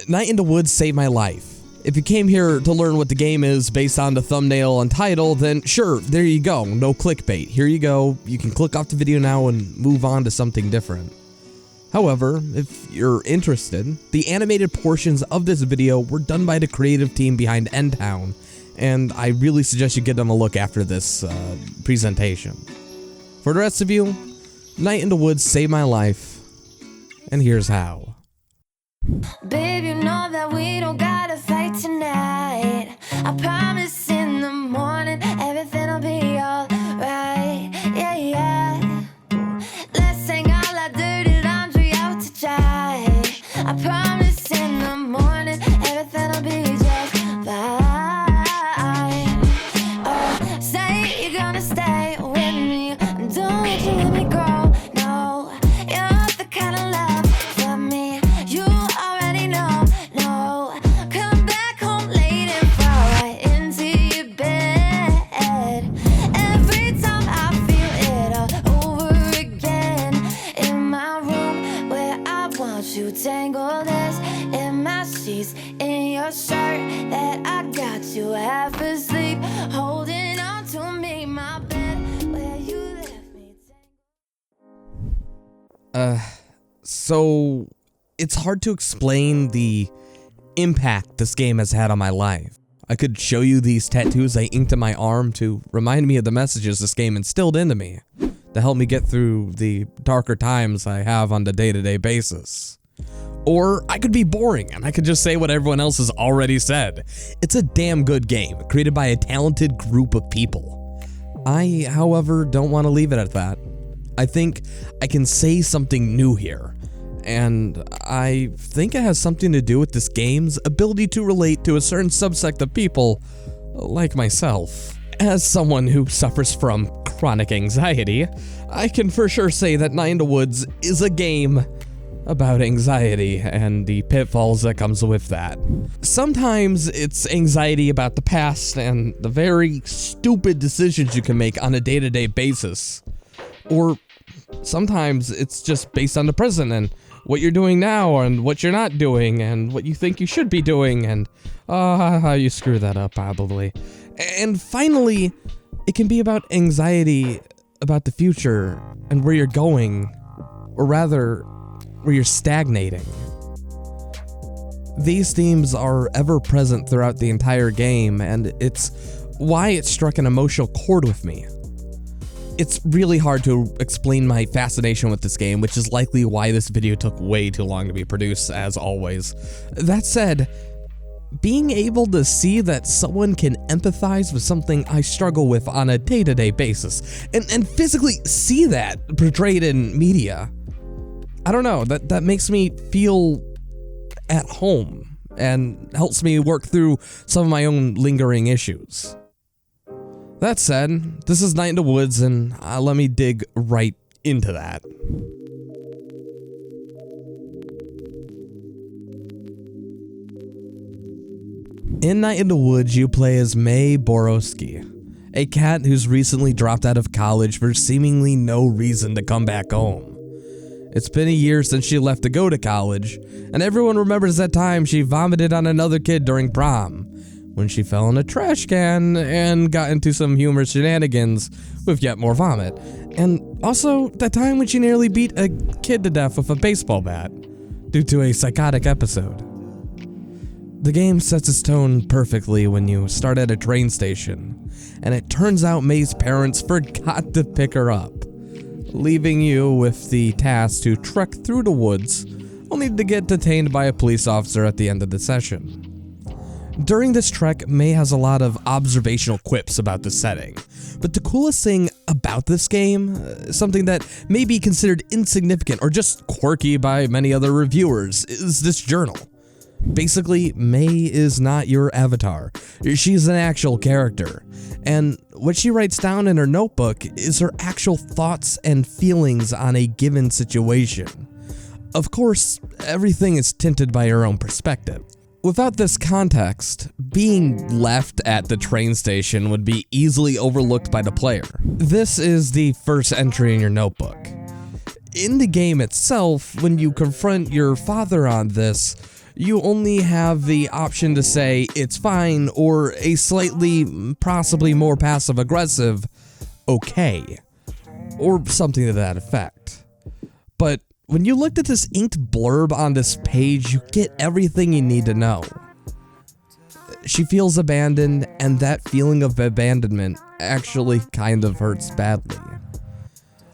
Night in the Woods saved my life. If you came here to learn what the game is based on the thumbnail and title, then sure, there you go, no clickbait. Here you go, you can click off the video now and move on to something different. However, if you're interested, the animated portions of this video were done by the creative team behind Endtown, and I really suggest you give them a look after this presentation. For the rest of you, Night in the Woods saved my life, and here's how. Babe, you know that we don't gotta fight tonight. I promise in the morning everything'll be alright. Yeah, yeah. Let's hang all our dirty laundry out to dry. I promise in the morning everything'll be just fine. Oh, say you're gonna stay with me. Don't you let me go. No, you're the kind of love for me. You already know. No, come back home late and fall right into your bed. Every time I feel it all over again. In my room where I want you, tangled this in my sheets, in your shirt that I got you half asleep, holding on to me, my bed where you left me. So it's hard to explain the impact this game has had on my life. I could show you these tattoos I inked on my arm to remind me of the messages this game instilled into me, to help me get through the darker times I have on the day-to-day basis. Or I could be boring and I could just say what everyone else has already said. It's a damn good game, created by a talented group of people. I, however, don't want to leave it at that. I think I can say something new here, and I think it has something to do with this game's ability to relate to a certain subsect of people, like myself. As someone who suffers from chronic anxiety, I can for sure say that Night in the Woods is a game about anxiety and the pitfalls that comes with that. Sometimes it's anxiety about the past and the very stupid decisions you can make on a day-to-day basis. Or sometimes it's just based on the present and what you're doing now and what you're not doing and what you think you should be doing and how you screw that up probably. And finally, it can be about anxiety about the future and where you're going, or rather, where you're stagnating. These themes are ever present throughout the entire game, and it's why it struck an emotional chord with me. It's really hard to explain my fascination with this game, which is likely why this video took way too long to be produced, as always. That said, being able to see that someone can empathize with something I struggle with on a day-to-day basis, and physically see that portrayed in media, I don't know, that makes me feel at home and helps me work through some of my own lingering issues. That said, this is Night in the Woods, and let me dig right into that. In Night in the Woods, you play as May Borowski, a cat who's recently dropped out of college for seemingly no reason to come back home. It's been a year since she left to go to college, and everyone remembers that time she vomited on another kid during prom, when she fell in a trash can and got into some humorous shenanigans with yet more vomit, and also that time when she nearly beat a kid to death with a baseball bat, due to a psychotic episode. The game sets its tone perfectly when you start at a train station, and it turns out May's parents forgot to pick her up, leaving you with the task to trek through the woods, only to get detained by a police officer at the end of the session. During this trek, May has a lot of observational quips about the setting, but the coolest thing about this game, something that may be considered insignificant or just quirky by many other reviewers, is this journal. Basically, May is not your avatar. She's an actual character, and what she writes down in her notebook is her actual thoughts and feelings on a given situation. Of course, everything is tinted by her own perspective. Without this context, being left at the train station would be easily overlooked by the player. This is the first entry in your notebook. In the game itself, when you confront your father on this, You only have the option to say it's fine or a slightly, possibly more passive-aggressive, okay, or something to that effect. But when you looked at this inked blurb on this page, you get everything you need to know. She feels abandoned, and that feeling of abandonment actually kind of hurts badly.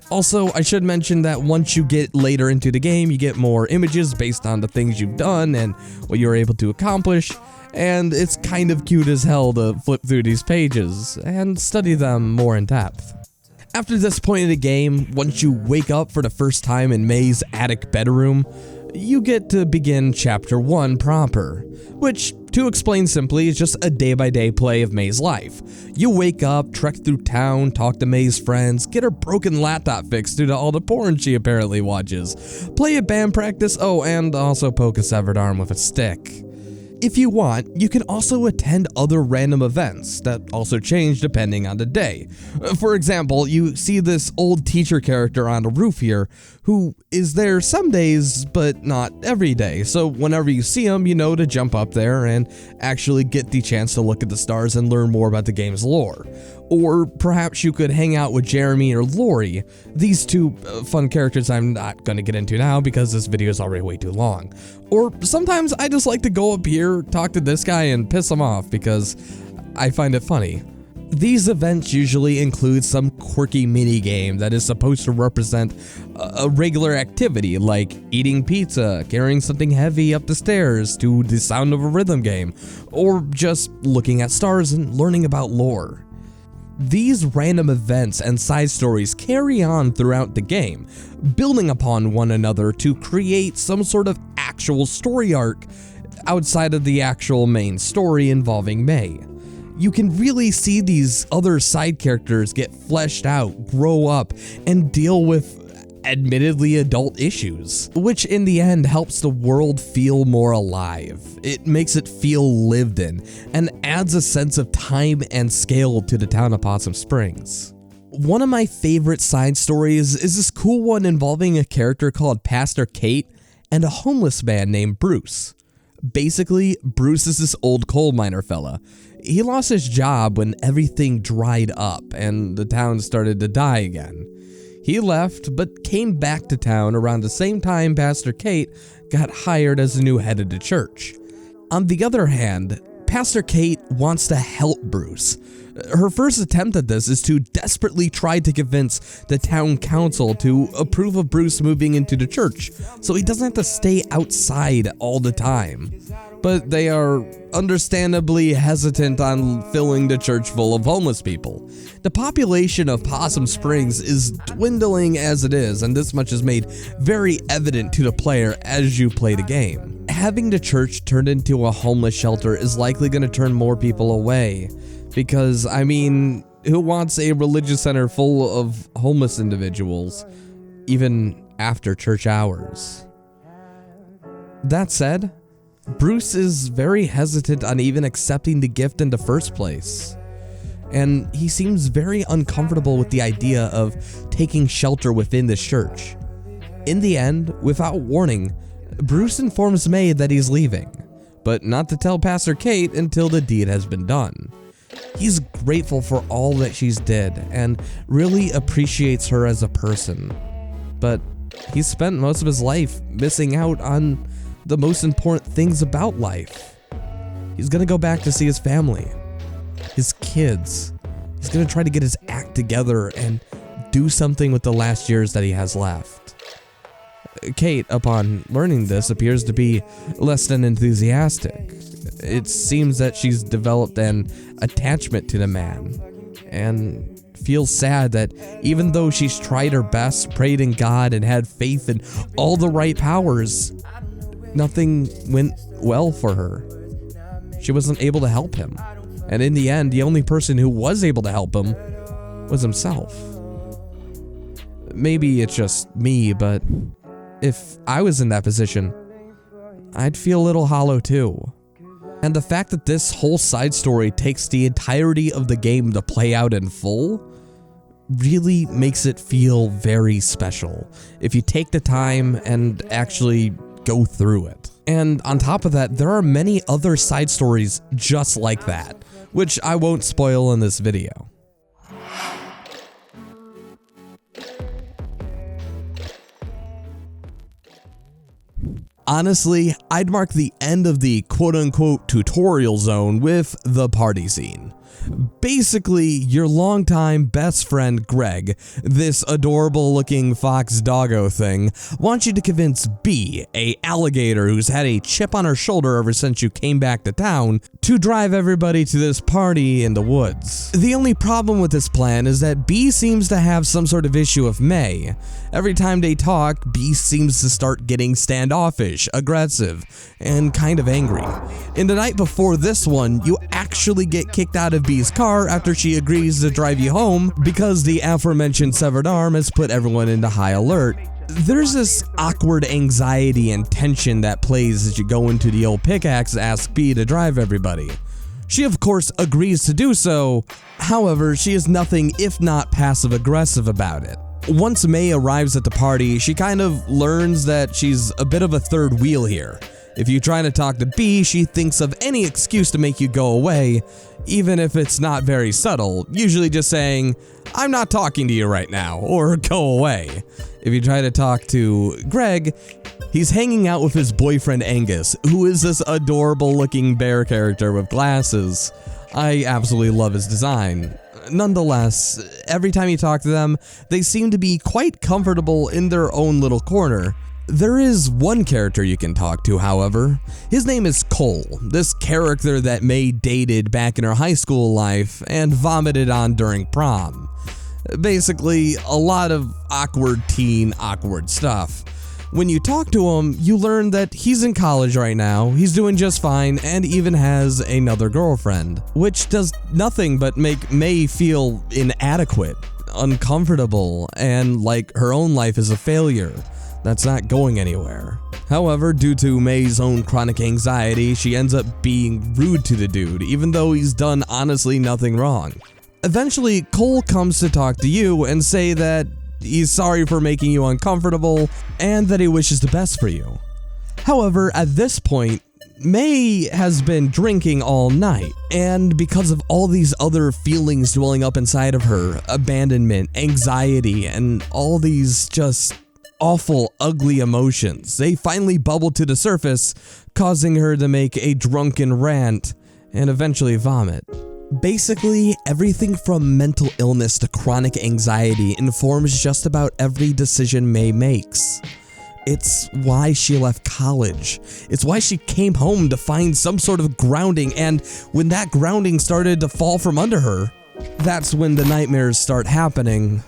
Also, I should mention that once you get later into the game, you get more images based on the things you've done and what you're able to accomplish, and it's kind of cute as hell to flip through these pages and study them more in depth. After this point in the game, once you wake up for the first time in May's attic bedroom, you get to begin Chapter 1 proper, which, to explain simply, is just a day-by-day play of May's life. You wake up, trek through town, talk to May's friends, get her broken laptop fixed due to all the porn she apparently watches, play a band practice, oh, and also poke a severed arm with a stick. If you want, you can also attend other random events that also change depending on the day. For example, you see this old teacher character on the roof here who is there some days but not every day, so whenever you see him, you know to jump up there and actually get the chance to look at the stars and learn more about the game's lore. Or perhaps you could hang out with Jeremy or Lori, these two fun characters I'm not going to get into now because this video is already way too long. Or sometimes I just like to go up here, talk to this guy, and piss him off because I find it funny. These events usually include some quirky minigame that is supposed to represent a regular activity like eating pizza, carrying something heavy up the stairs to the sound of a rhythm game, or just looking at stars and learning about lore. These random events and side stories carry on throughout the game, building upon one another to create some sort of actual story arc outside of the actual main story involving May. You can really see these other side characters get fleshed out, grow up, and deal with admittedly adult issues, which in the end helps the world feel more alive. It makes it feel lived in, and adds a sense of time and scale to the town of Possum Springs. One of my favorite side stories is this cool one involving a character called Pastor Kate and a homeless man named Bruce. Basically, Bruce is this old coal miner fella. He lost his job when everything dried up and the town started to die again. He left, but came back to town around the same time Pastor Kate got hired as the new head of the church. On the other hand, Pastor Kate wants to help Bruce. Her first attempt at this is to desperately try to convince the town council to approve of Bruce moving into the church, so he doesn't have to stay outside all the time. But they are understandably hesitant on filling the church full of homeless people. The population of Possum Springs is dwindling as it is, and this much is made very evident to the player as you play the game. Having the church turned into a homeless shelter is likely going to turn more people away, because, I mean, who wants a religious center full of homeless individuals, even after church hours? That said, Bruce is very hesitant on even accepting the gift in the first place, and he seems very uncomfortable with the idea of taking shelter within the church. In the end, without warning, Bruce informs May that he's leaving, but not to tell Pastor Kate until the deed has been done. He's grateful for all that she's did and really appreciates her as a person, but he's spent most of his life missing out on the most important things about life. He's gonna go back to see his family, his kids. He's gonna try to get his act together and do something with the last years that he has left. Kate, upon learning this, appears to be less than enthusiastic. It seems that she's developed an attachment to the man, and feels sad that even though she's tried her best, prayed in God, and had faith in all the right powers, nothing went well for her. She wasn't able to help him. And in the end, the only person who was able to help him was himself. Maybe it's just me, but if I was in that position, I'd feel a little hollow too. And the fact that this whole side story takes the entirety of the game to play out in full really makes it feel very special if you take the time and actually go through it. And on top of that, there are many other side stories just like that, which I won't spoil in this video. Honestly, I'd mark the end of the quote-unquote tutorial zone with the party scene. Basically, your longtime best friend Greg, this adorable looking fox doggo thing, wants you to convince B, a alligator who's had a chip on her shoulder ever since you came back to town, to drive everybody to this party in the woods. The only problem with this plan is that B seems to have some sort of issue with May. Every time they talk, B seems to start getting standoffish, aggressive, and kind of angry. In the night before this one, you actually get kicked out of B's car after she agrees to drive you home because the aforementioned severed arm has put everyone into high alert. There's this awkward anxiety and tension that plays as you go into the old pickaxe to ask B to drive everybody. She of course agrees to do so, however, she is nothing if not passive-aggressive about it. Once May arrives at the party, she kind of learns that she's a bit of a third wheel here. If you try to talk to B, she thinks of any excuse to make you go away, even if it's not very subtle, usually just saying, "I'm not talking to you right now," or "go away." If you try to talk to Greg, he's hanging out with his boyfriend Angus, who is this adorable looking bear character with glasses. I absolutely love his design. Nonetheless, every time you talk to them, they seem to be quite comfortable in their own little corner. There is one character you can talk to, however. His name is Cole, this character that May dated back in her high school life and vomited on during prom. Basically, a lot of awkward stuff. When you talk to him, you learn that he's in college right now, he's doing just fine, and even has another girlfriend, which does nothing but make May feel inadequate, uncomfortable, and like her own life is a failure that's not going anywhere. However, due to May's own chronic anxiety, she ends up being rude to the dude, even though he's done honestly nothing wrong. Eventually, Cole comes to talk to you and say that he's sorry for making you uncomfortable and that he wishes the best for you. However, at this point, May has been drinking all night, and because of all these other feelings dwelling up inside of her, abandonment, anxiety, and all these just awful, ugly emotions, they finally bubble to the surface, causing her to make a drunken rant and eventually vomit. Basically, everything from mental illness to chronic anxiety informs just about every decision May makes. It's why she left college. It's why she came home to find some sort of grounding, and when that grounding started to fall from under her, that's when the nightmares start happening,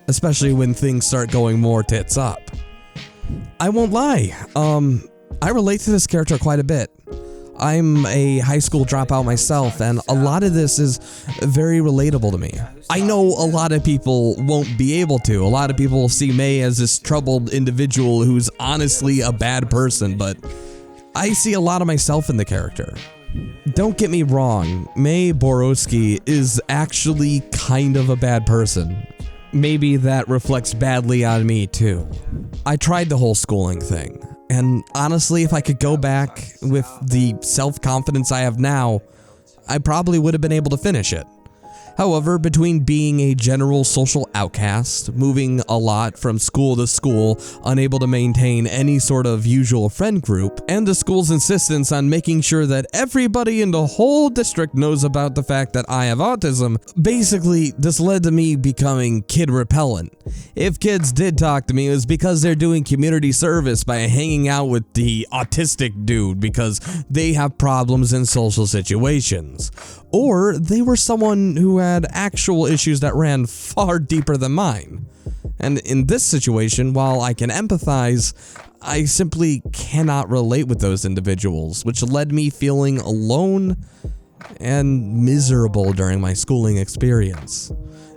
especially when things start going more tits up. I won't lie, I relate to this character quite a bit. I'm a high school dropout myself, and a lot of this is very relatable to me. I know a lot of people won't be able to. A lot of people see May as this troubled individual who's honestly a bad person, but I see a lot of myself in the character. Don't get me wrong, May Borowski is actually kind of a bad person. Maybe that reflects badly on me too. I tried the whole schooling thing. And honestly, if I could go back with the self-confidence I have now, I probably would have been able to finish it. However, between being a general social outcast, moving a lot from school to school, unable to maintain any sort of usual friend group, and the school's insistence on making sure that everybody in the whole district knows about the fact that I have autism, basically this led to me becoming kid repellent. If kids did talk to me, it was because they're doing community service by hanging out with the autistic dude because they have problems in social situations. Or they were someone who had actual issues that ran far deeper than mine. And in this situation, while I can empathize, I simply cannot relate with those individuals, which led me feeling alone and miserable during my schooling experience.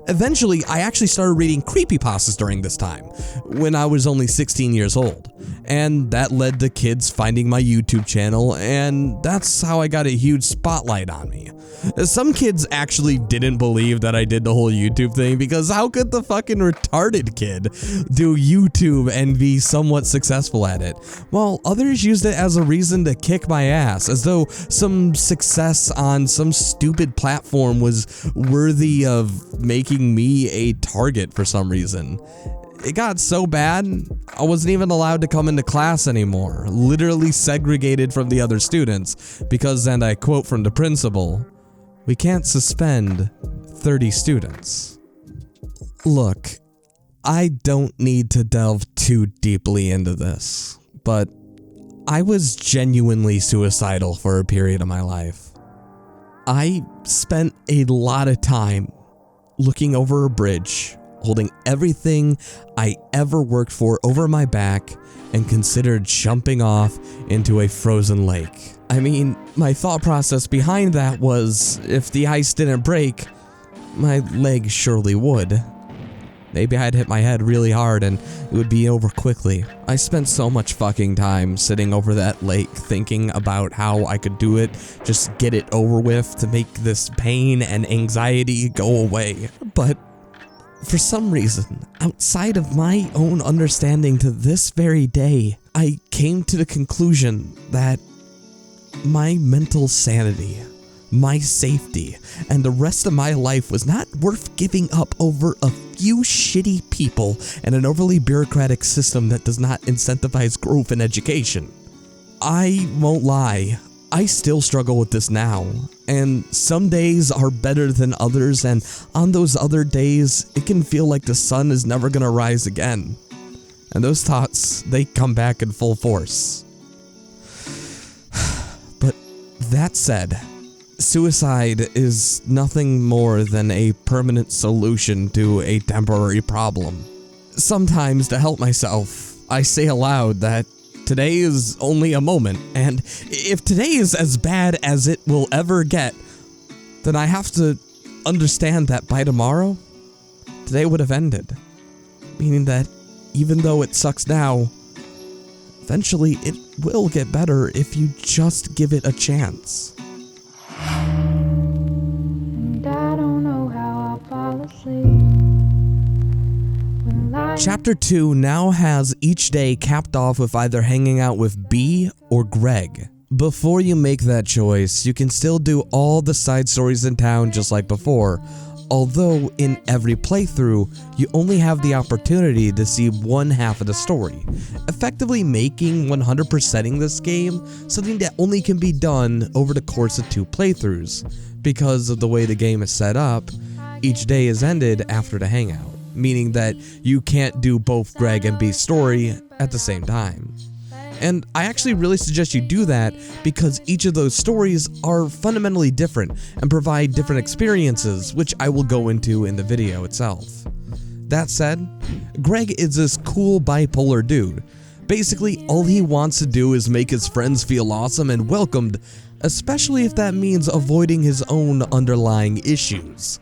Eventually, I actually started reading creepypastas during this time, when I was only 16 years old, and that led to kids finding my YouTube channel, and that's how I got a huge spotlight on me. Some kids actually didn't believe that I did the whole YouTube thing, because how could the fucking retarded kid do YouTube and be somewhat successful at it, while others used it as a reason to kick my ass, as though some success on some stupid platform was worthy of making me a target for some reason. It got so bad, I wasn't even allowed to come into class anymore, literally segregated from the other students, because, and I quote from the principal, "We can't suspend 30 students." Look, I don't need to delve too deeply into this, but I was genuinely suicidal for a period of my life. I spent a lot of time looking over a bridge, holding everything I ever worked for over my back, and considered jumping off into a frozen lake. I mean, my thought process behind that was, if the ice didn't break, my leg surely would. Maybe I'd hit my head really hard and it would be over quickly. I spent so much fucking time sitting over that lake thinking about how I could do it, just get it over with to make this pain and anxiety go away. But for some reason, outside of my own understanding to this very day, I came to the conclusion that my mental sanity, my safety, and the rest of my life was not worth giving up over a few shitty people and an overly bureaucratic system that does not incentivize growth and education. I won't lie, I still struggle with this now, and some days are better than others, and on those other days, it can feel like the sun is never gonna rise again. And those thoughts, they come back in full force. But that said, suicide is nothing more than a permanent solution to a temporary problem. Sometimes, to help myself, I say aloud that today is only a moment, and if today is as bad as it will ever get, then I have to understand that by tomorrow, today would have ended. Meaning that even though it sucks now, eventually it will get better if you just give it a chance. And I don't know how I'll fall asleep when life. Chapter 2 now has each day capped off with either hanging out with B or Greg. Before you make that choice, you can still do all the side stories in town just like before, although in every playthrough, you only have the opportunity to see one half of the story, effectively making 100%ing this game something that only can be done over the course of 2 playthroughs. Because of the way the game is set up, each day is ended after the hangout, meaning that you can't do both Greg and B's story at the same time. And I actually really suggest you do that because each of those stories are fundamentally different and provide different experiences, which I will go into in the video itself. That said, Greg is this cool bipolar dude. Basically, all he wants to do is make his friends feel awesome and welcomed, especially if that means avoiding his own underlying issues.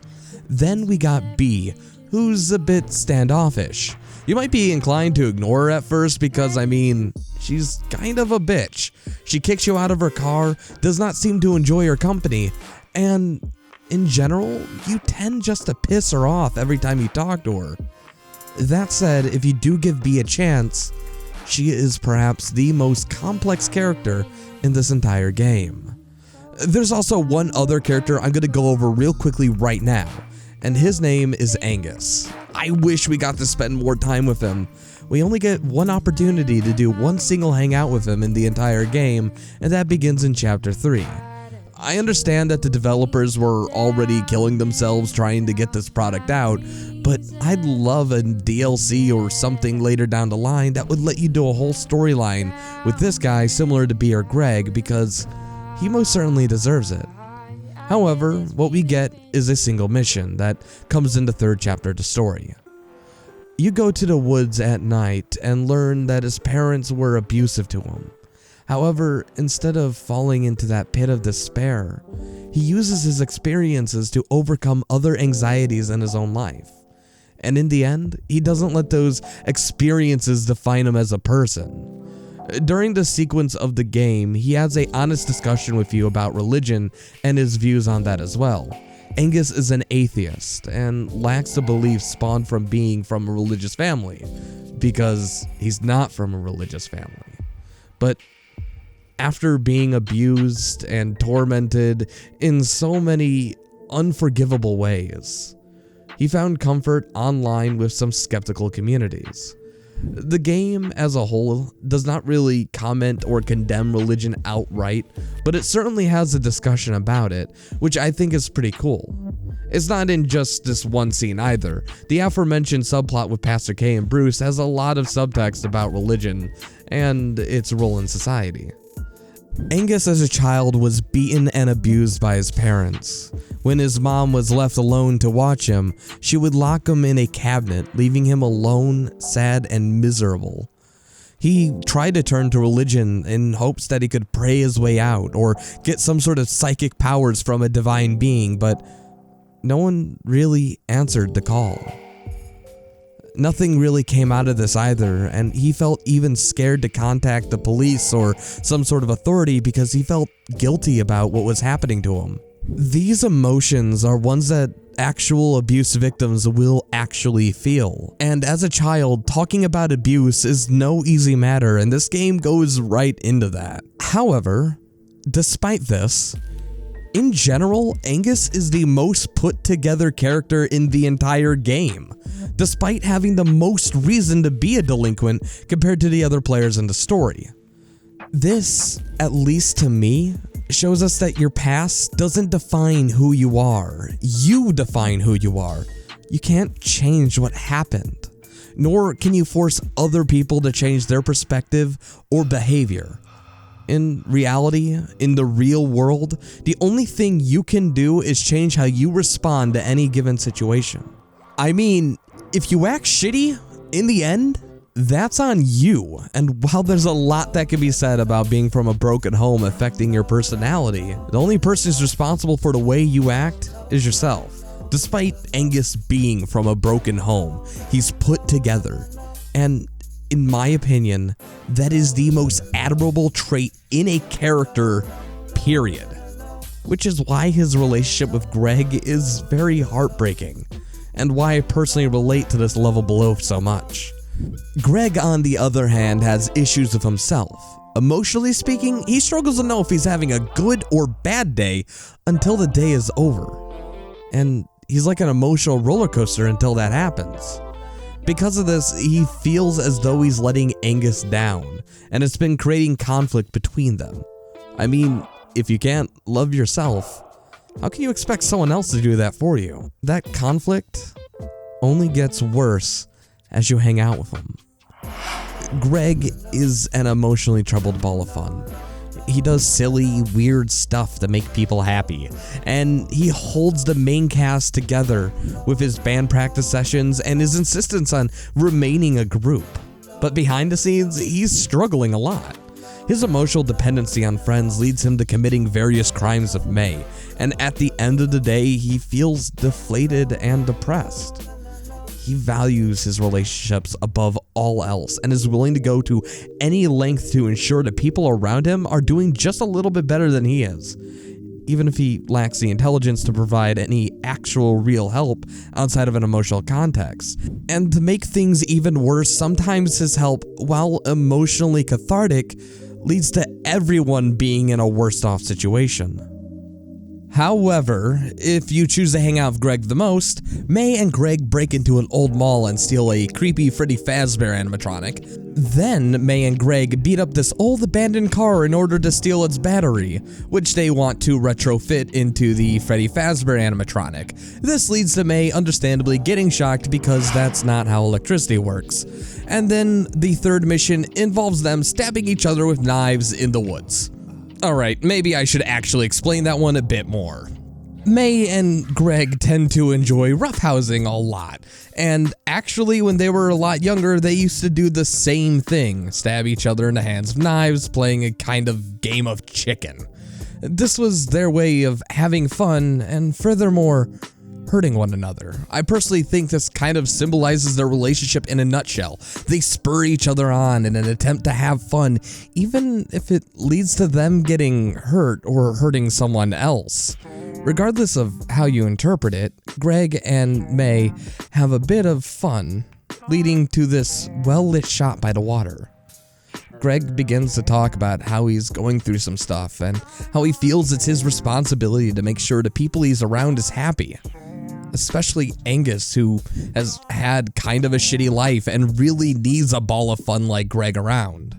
Then we got B, who's a bit standoffish. You might be inclined to ignore her at first because, I mean, she's kind of a bitch. She kicks you out of her car, does not seem to enjoy your company, and in general, you tend just to piss her off every time you talk to her. That said, if you do give B a chance, she is perhaps the most complex character in this entire game. There's also one other character I'm going to go over real quickly right now, and his name is Angus. I wish we got to spend more time with him. We only get one opportunity to do one single hangout with him in the entire game, and that begins in Chapter 3. I understand that the developers were already killing themselves trying to get this product out, but I'd love a DLC or something later down the line that would let you do a whole storyline with this guy similar to B or Greg, because he most certainly deserves it. However, what we get is a single mission that comes in the 3rd chapter of the story. You go to the woods at night and learn that his parents were abusive to him. However, instead of falling into that pit of despair, he uses his experiences to overcome other anxieties in his own life. And in the end, he doesn't let those experiences define him as a person. During the sequence of the game, he has an honest discussion with you about religion and his views on that as well. Angus is an atheist and lacks the beliefs spawned from being from a religious family, because he's not from a religious family. But after being abused and tormented in so many unforgivable ways, he found comfort online with some skeptical communities. The game as a whole does not really comment or condemn religion outright, but it certainly has a discussion about it, which I think is pretty cool. It's not in just this one scene either. The aforementioned subplot with Pastor K and Bruce has a lot of subtext about religion and its role in society. Angus as a child was beaten and abused by his parents. When his mom was left alone to watch him, she would lock him in a cabinet, leaving him alone, sad, and miserable. He tried to turn to religion in hopes that he could pray his way out or get some sort of psychic powers from a divine being, but no one really answered the call. Nothing really came out of this either, and he felt even scared to contact the police or some sort of authority because he felt guilty about what was happening to him. These emotions are ones that actual abuse victims will actually feel, and as a child, talking about abuse is no easy matter, and this game goes right into that. However, despite this, in general, Angus is the most put together character in the entire game, despite having the most reason to be a delinquent compared to the other players in the story. This, at least to me, shows us that your past doesn't define who you are. You define who you are. You can't change what happened, nor can you force other people to change their perspective or behavior. In reality, in the real world, the only thing you can do is change how you respond to any given situation. I mean, if you act shitty, in the end, that's on you. And while there's a lot that can be said about being from a broken home affecting your personality, the only person who's responsible for the way you act is yourself. Despite Angus being from a broken home, he's put together. And in my opinion, that is the most admirable trait in a character, period. Which is why his relationship with Greg is very heartbreaking, and why I personally relate to this level below so much. Greg, on the other hand, has issues with himself. Emotionally speaking, he struggles to know if he's having a good or bad day until the day is over. And he's like an emotional roller coaster until that happens. Because of this, he feels as though he's letting Angus down, and it's been creating conflict between them. I mean, if you can't love yourself, how can you expect someone else to do that for you? That conflict only gets worse as you hang out with him. Greg is an emotionally troubled ball of fun. He does silly, weird stuff to make people happy, and he holds the main cast together with his band practice sessions and his insistence on remaining a group. But behind the scenes, he's struggling a lot. His emotional dependency on friends leads him to committing various crimes of May, and at the end of the day, he feels deflated and depressed. He values his relationships above all else and is willing to go to any length to ensure that people around him are doing just a little bit better than he is, even if he lacks the intelligence to provide any actual real help outside of an emotional context. And to make things even worse, sometimes his help, while emotionally cathartic, leads to everyone being in a worse off situation. However, if you choose to hang out with Greg the most, May and Greg break into an old mall and steal a creepy Freddy Fazbear animatronic. Then May and Greg beat up this old abandoned car in order to steal its battery, which they want to retrofit into the Freddy Fazbear animatronic. This leads to May understandably getting shocked because that's not how electricity works. And then the third mission involves them stabbing each other with knives in the woods. Alright, maybe I should actually explain that one a bit more. May and Greg tend to enjoy roughhousing a lot, and actually when they were a lot younger, they used to do the same thing, stab each other in the hands with knives, playing a kind of game of chicken. This was their way of having fun and furthermore, hurting one another. I personally think this kind of symbolizes their relationship in a nutshell. They spur each other on in an attempt to have fun, even if it leads to them getting hurt or hurting someone else. Regardless of how you interpret it, Greg and May have a bit of fun, leading to this well-lit shot by the water. Greg begins to talk about how he's going through some stuff and how he feels it's his responsibility to make sure the people he's around is happy. Especially Angus, who has had kind of a shitty life and really needs a ball of fun like Greg around.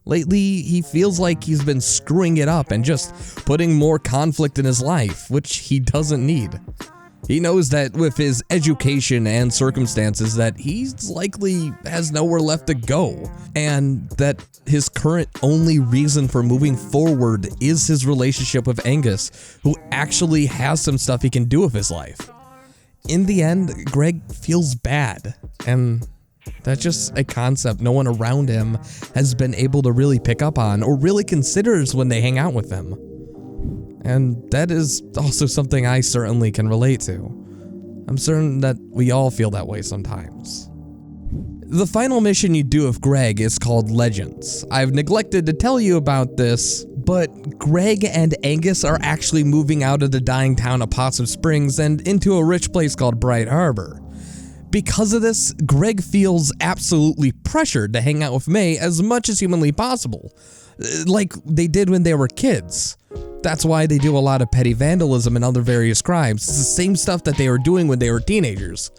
Lately, he feels like he's been screwing it up and just putting more conflict in his life, which he doesn't need. He knows that with his education and circumstances that he's likely has nowhere left to go, and that his current only reason for moving forward is his relationship with Angus, who actually has some stuff he can do with his life. In the end, Greg feels bad, and that's just a concept no one around him has been able to really pick up on or really considers when they hang out with him. And that is also something I certainly can relate to. I'm certain that we all feel that way sometimes. The final mission you do with Greg is called Legends. I've neglected to tell you about this, but Greg and Angus are actually moving out of the dying town of Possum Springs and into a rich place called Bright Harbor. Because of this, Greg feels absolutely pressured to hang out with May as much as humanly possible, like they did when they were kids. That's why they do a lot of petty vandalism and other various crimes. It's the same stuff that they were doing when they were teenagers.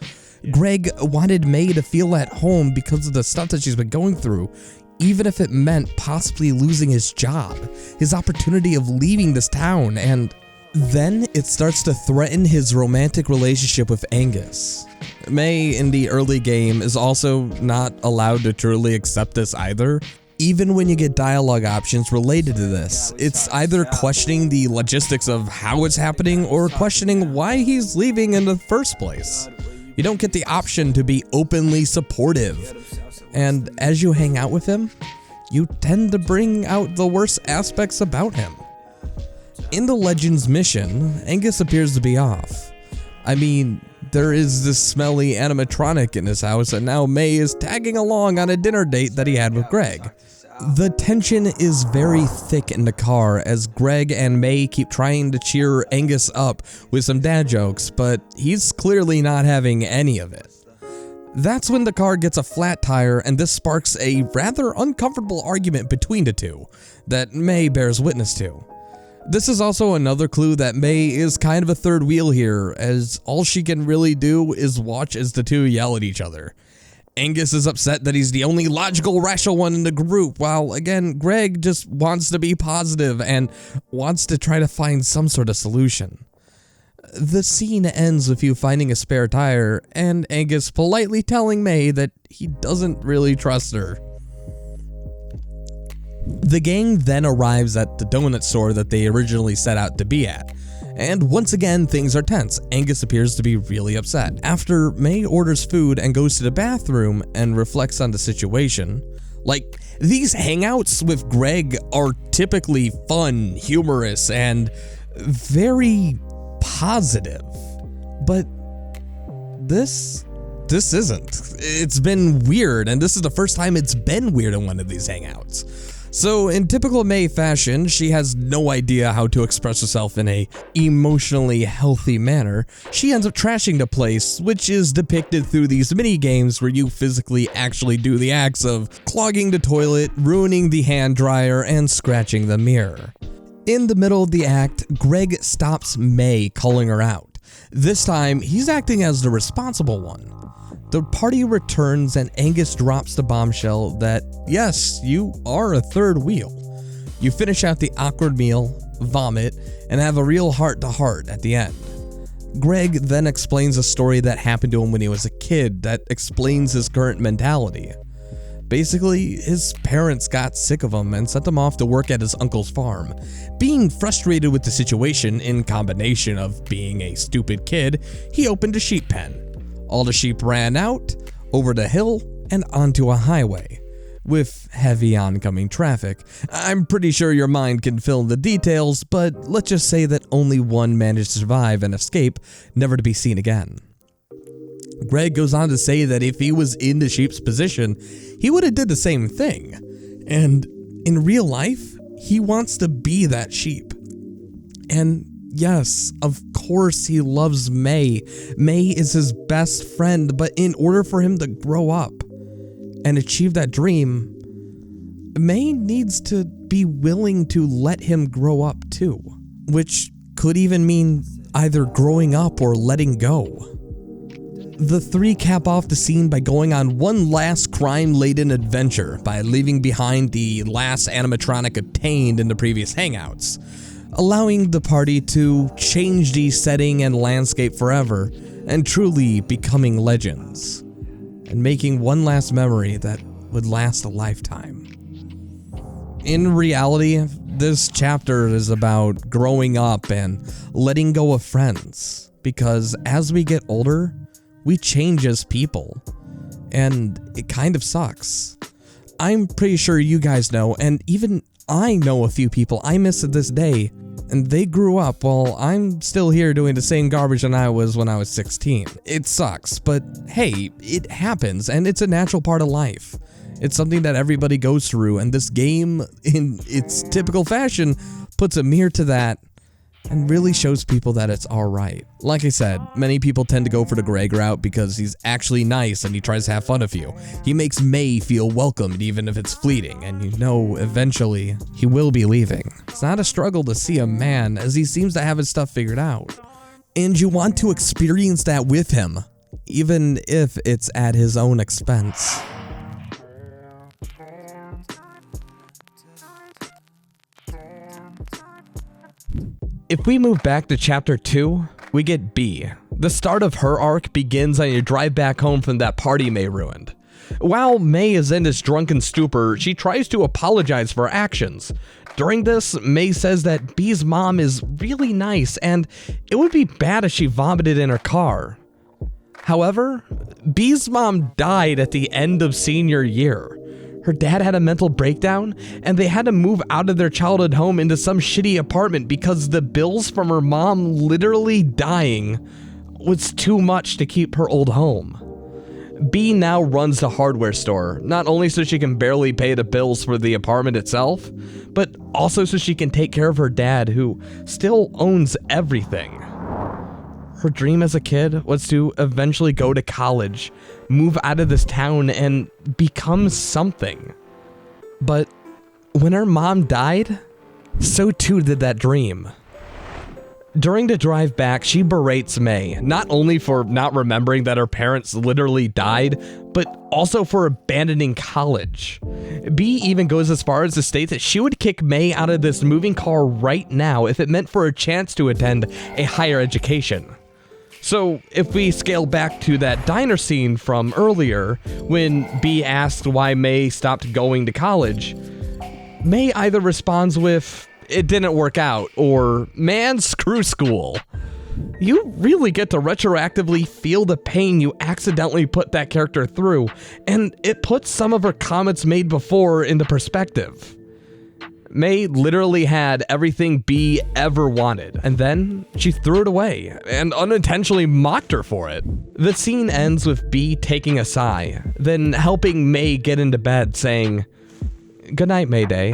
Greg wanted May to feel at home because of the stuff that she's been going through, even if it meant possibly losing his job, his opportunity of leaving this town, and then it starts to threaten his romantic relationship with Angus. May in the early game is also not allowed to truly accept this either. Even when you get dialogue options related to this, it's either questioning the logistics of how it's happening or questioning why he's leaving in the first place. You don't get the option to be openly supportive, and as you hang out with him, you tend to bring out the worst aspects about him. In the Legends mission, Angus appears to be off. I mean, there is this smelly animatronic in his house, and now May is tagging along on a dinner date that he had with Greg. The tension is very thick in the car as Greg and May keep trying to cheer Angus up with some dad jokes, but he's clearly not having any of it. That's when the car gets a flat tire, and this sparks a rather uncomfortable argument between the two that May bears witness to. This is also another clue that May is kind of a third wheel here, as all she can really do is watch as the two yell at each other. Angus is upset that he's the only logical, rational one in the group, while again, Greg just wants to be positive and wants to try to find some sort of solution. The scene ends with you finding a spare tire and Angus politely telling May that he doesn't really trust her. The gang then arrives at the donut store that they originally set out to be at. And once again, things are tense. Angus appears to be really upset. After May orders food and goes to the bathroom and reflects on the situation, like, these hangouts with Greg are typically fun, humorous, and very positive. But this isn't. It's been weird, and this is the first time it's been weird in one of these hangouts. So in typical May fashion, she has no idea how to express herself in a emotionally healthy manner. She ends up trashing the place, which is depicted through these mini games where you physically actually do the acts of clogging the toilet, ruining the hand dryer, and scratching the mirror. In the middle of the act, Greg stops May, calling her out. This time, he's acting as the responsible one. The party returns and Angus drops the bombshell that, yes, you are a third wheel. You finish out the awkward meal, vomit, and have a real heart-to-heart at the end. Greg then explains a story that happened to him when he was a kid that explains his current mentality. Basically, his parents got sick of him and sent him off to work at his uncle's farm. Being frustrated with the situation in combination of being a stupid kid, he opened a sheep pen. All the sheep ran out, over the hill, and onto a highway. with heavy oncoming traffic. I'm pretty sure your mind can fill in the details, but let's just say that only one managed to survive and escape, never to be seen again. Greg goes on to say that if he was in the sheep's position, he would have did the same thing. And in real life, he wants to be that sheep. And yes, of course he loves May. May is his best friend, but in order for him to grow up and achieve that dream, May needs to be willing to let him grow up too, which could even mean either growing up or letting go. The three cap off the scene by going on one last crime-laden adventure by leaving behind the last animatronic obtained in the previous hangouts, allowing the party to change the setting and landscape forever and truly becoming legends, and making one last memory that would last a lifetime. In reality, this chapter is about growing up and letting go of friends, because as we get older, we change as people, and it kind of sucks. I'm pretty sure you guys know, and even I know a few people I miss to this day, and they grew up while I'm still here doing the same garbage that I was when I was 16. It sucks, but hey, it happens, and it's a natural part of life. It's something that everybody goes through, and this game, in its typical fashion, puts a mirror to that and really shows people that it's alright. Like I said, many people tend to go for the Greg route because he's actually nice and he tries to have fun with you. He makes May feel welcomed even if it's fleeting, and you know eventually he will be leaving. It's not a struggle to see a man, as he seems to have his stuff figured out. And you want to experience that with him, even if it's at his own expense. If we move back to chapter 2, we get B. The start of her arc begins on your drive back home from that party May ruined. While May is in this drunken stupor, she tries to apologize for her actions. During this, May says that B's mom is really nice and it would be bad if she vomited in her car. However, B's mom died at the end of senior year. Her dad had a mental breakdown, and they had to move out of their childhood home into some shitty apartment because the bills from her mom literally dying was too much to keep her old home. B now runs the hardware store, not only so she can barely pay the bills for the apartment itself, but also so she can take care of her dad, who still owns everything. Her dream as a kid was to eventually go to college, move out of this town, and become something. But when her mom died, so too did that dream. During the drive back, she berates May, not only for not remembering that her parents literally died, but also for abandoning college. B even goes as far as to state that she would kick May out of this moving car right now if it meant for a chance to attend a higher education. So, if we scale back to that diner scene from earlier, when B asked why May stopped going to college, May either responds with, "It didn't work out," or "Man, screw school." You really get to retroactively feel the pain you accidentally put that character through, and it puts some of her comments made before into perspective. May literally had everything B ever wanted, and then she threw it away, and unintentionally mocked her for it. The scene ends with B taking a sigh, then helping May get into bed, saying, "Good night, Mayday,"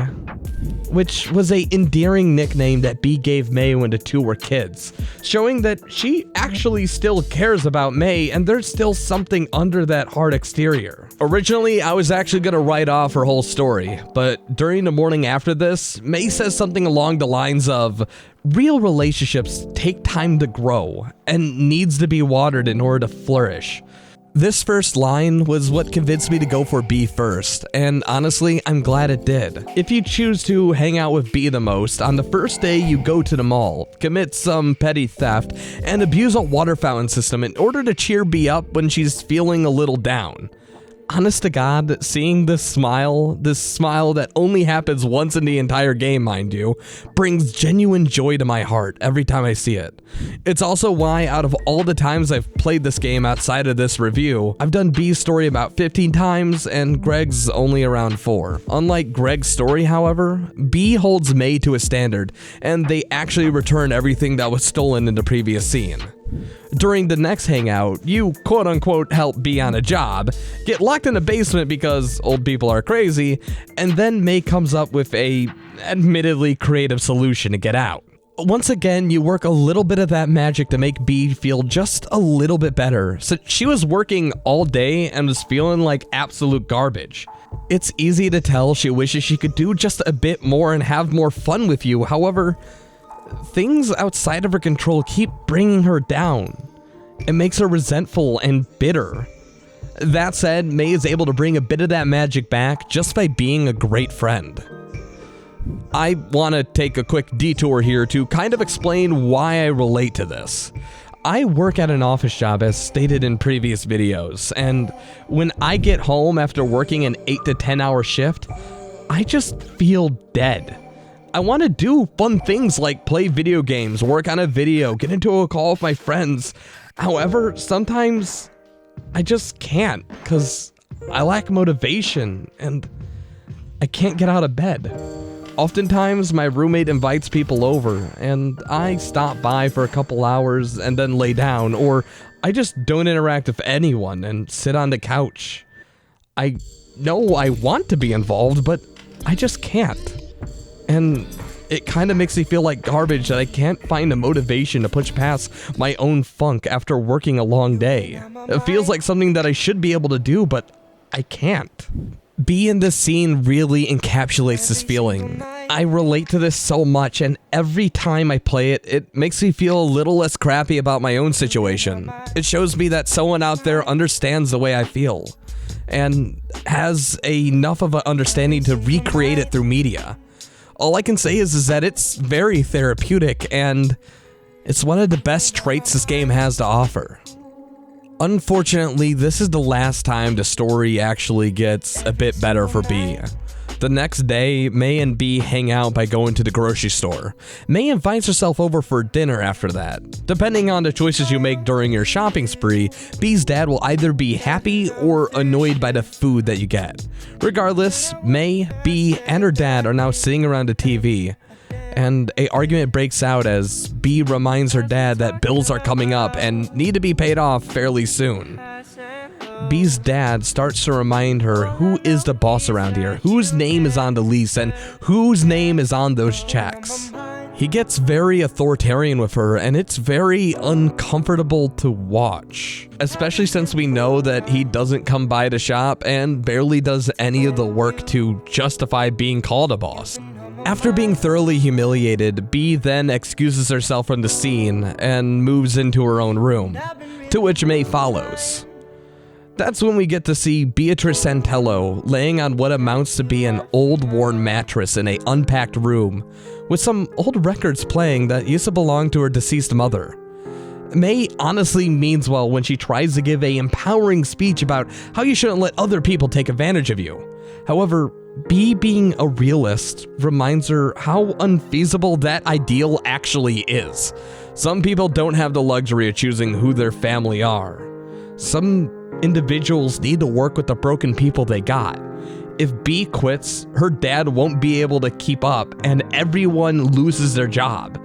which was a endearing nickname that B gave May when the two were kids, showing that she actually still cares about May and there's still something under that hard exterior. Originally, I was actually gonna write off her whole story, but during the morning after this, May says something along the lines of, "Real relationships take time to grow and needs to be watered in order to flourish." This first line was what convinced me to go for B first, and honestly, I'm glad it did. If you choose to hang out with B the most, on the first day you go to the mall, commit some petty theft, and abuse a water fountain system in order to cheer B up when she's feeling a little down. Honest to God, seeing this smile that only happens once in the entire game, mind you, brings genuine joy to my heart every time I see it. It's also why, out of all the times I've played this game outside of this review, I've done B's story about 15 times and Greg's only around 4. Unlike Greg's story, however, B holds May to a standard, and they actually return everything that was stolen in the previous scene. During the next hangout, you quote-unquote help B on a job, get locked in a basement because old people are crazy, and then May comes up with a admittedly creative solution to get out. Once again, you work a little bit of that magic to make B feel just a little bit better, so she was working all day and was feeling like absolute garbage. It's easy to tell she wishes she could do just a bit more and have more fun with you, however, things outside of her control keep bringing her down. It makes her resentful and bitter. That said, May is able to bring a bit of that magic back just by being a great friend. I want to take a quick detour here to kind of explain why I relate to this. I work at an office job as stated in previous videos, and when I get home after working an 8 to 10 hour shift, I just feel dead. I want to do fun things like play video games, work on a video, get into a call with my friends. However, sometimes I just can't because I lack motivation and I can't get out of bed. Oftentimes, my roommate invites people over and I stop by for a couple hours and then lay down, or I just don't interact with anyone and sit on the couch. I know I want to be involved, but I just can't. And it kind of makes me feel like garbage that I can't find a motivation to push past my own funk after working a long day. It feels like something that I should be able to do, but I can't. B in this scene really encapsulates this feeling. I relate to this so much, and every time I play it, it makes me feel a little less crappy about my own situation. It shows me that someone out there understands the way I feel, and has enough of an understanding to recreate it through media. All I can say is that it's very therapeutic, and it's one of the best traits this game has to offer. Unfortunately, this is the last time the story actually gets a bit better for B. The next day, May and B hang out by going to the grocery store. May invites herself over for dinner after that. Depending on the choices you make during your shopping spree, B's dad will either be happy or annoyed by the food that you get. Regardless, May, B, and her dad are now sitting around the TV, and an argument breaks out as B reminds her dad that bills are coming up and need to be paid off fairly soon. B's dad starts to remind her who is the boss around here, whose name is on the lease, and whose name is on those checks. He gets very authoritarian with her, and it's very uncomfortable to watch, especially since we know that he doesn't come by the shop and barely does any of the work to justify being called a boss. After being thoroughly humiliated, B then excuses herself from the scene and moves into her own room, to which May follows. That's when we get to see Beatrice Santello laying on what amounts to be an old worn mattress in an unpacked room, with some old records playing that used to belong to her deceased mother. May honestly means well when she tries to give an empowering speech about how you shouldn't let other people take advantage of you. However, B being a realist reminds her how unfeasible that ideal actually is. Some people don't have the luxury of choosing who their family are. Some individuals need to work with the broken people they got. If B quits, her dad won't be able to keep up and everyone loses their job.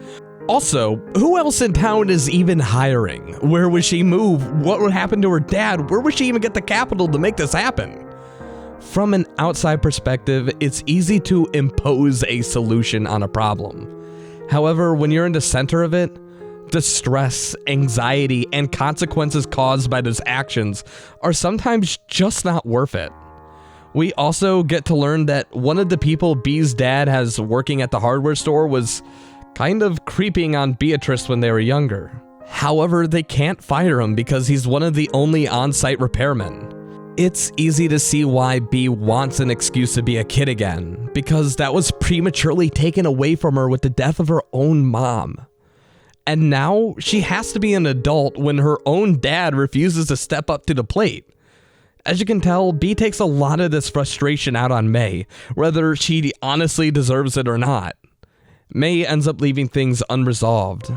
Also, who else in town is even hiring? Where would she move? What would happen to her dad? Where would she even get the capital to make this happen? From an outside perspective, it's easy to impose a solution on a problem. However, when you're in the center of it, the stress, anxiety, and consequences caused by those actions are sometimes just not worth it. We also get to learn that one of the people B's dad has working at the hardware store was kind of creeping on Beatrice when they were younger. However, they can't fire him because he's one of the only on-site repairmen. It's easy to see why B wants an excuse to be a kid again, because that was prematurely taken away from her with the death of her own mom. And now she has to be an adult when her own dad refuses to step up to the plate. As you can tell, B takes a lot of this frustration out on May, whether she honestly deserves it or not. May ends up leaving things unresolved.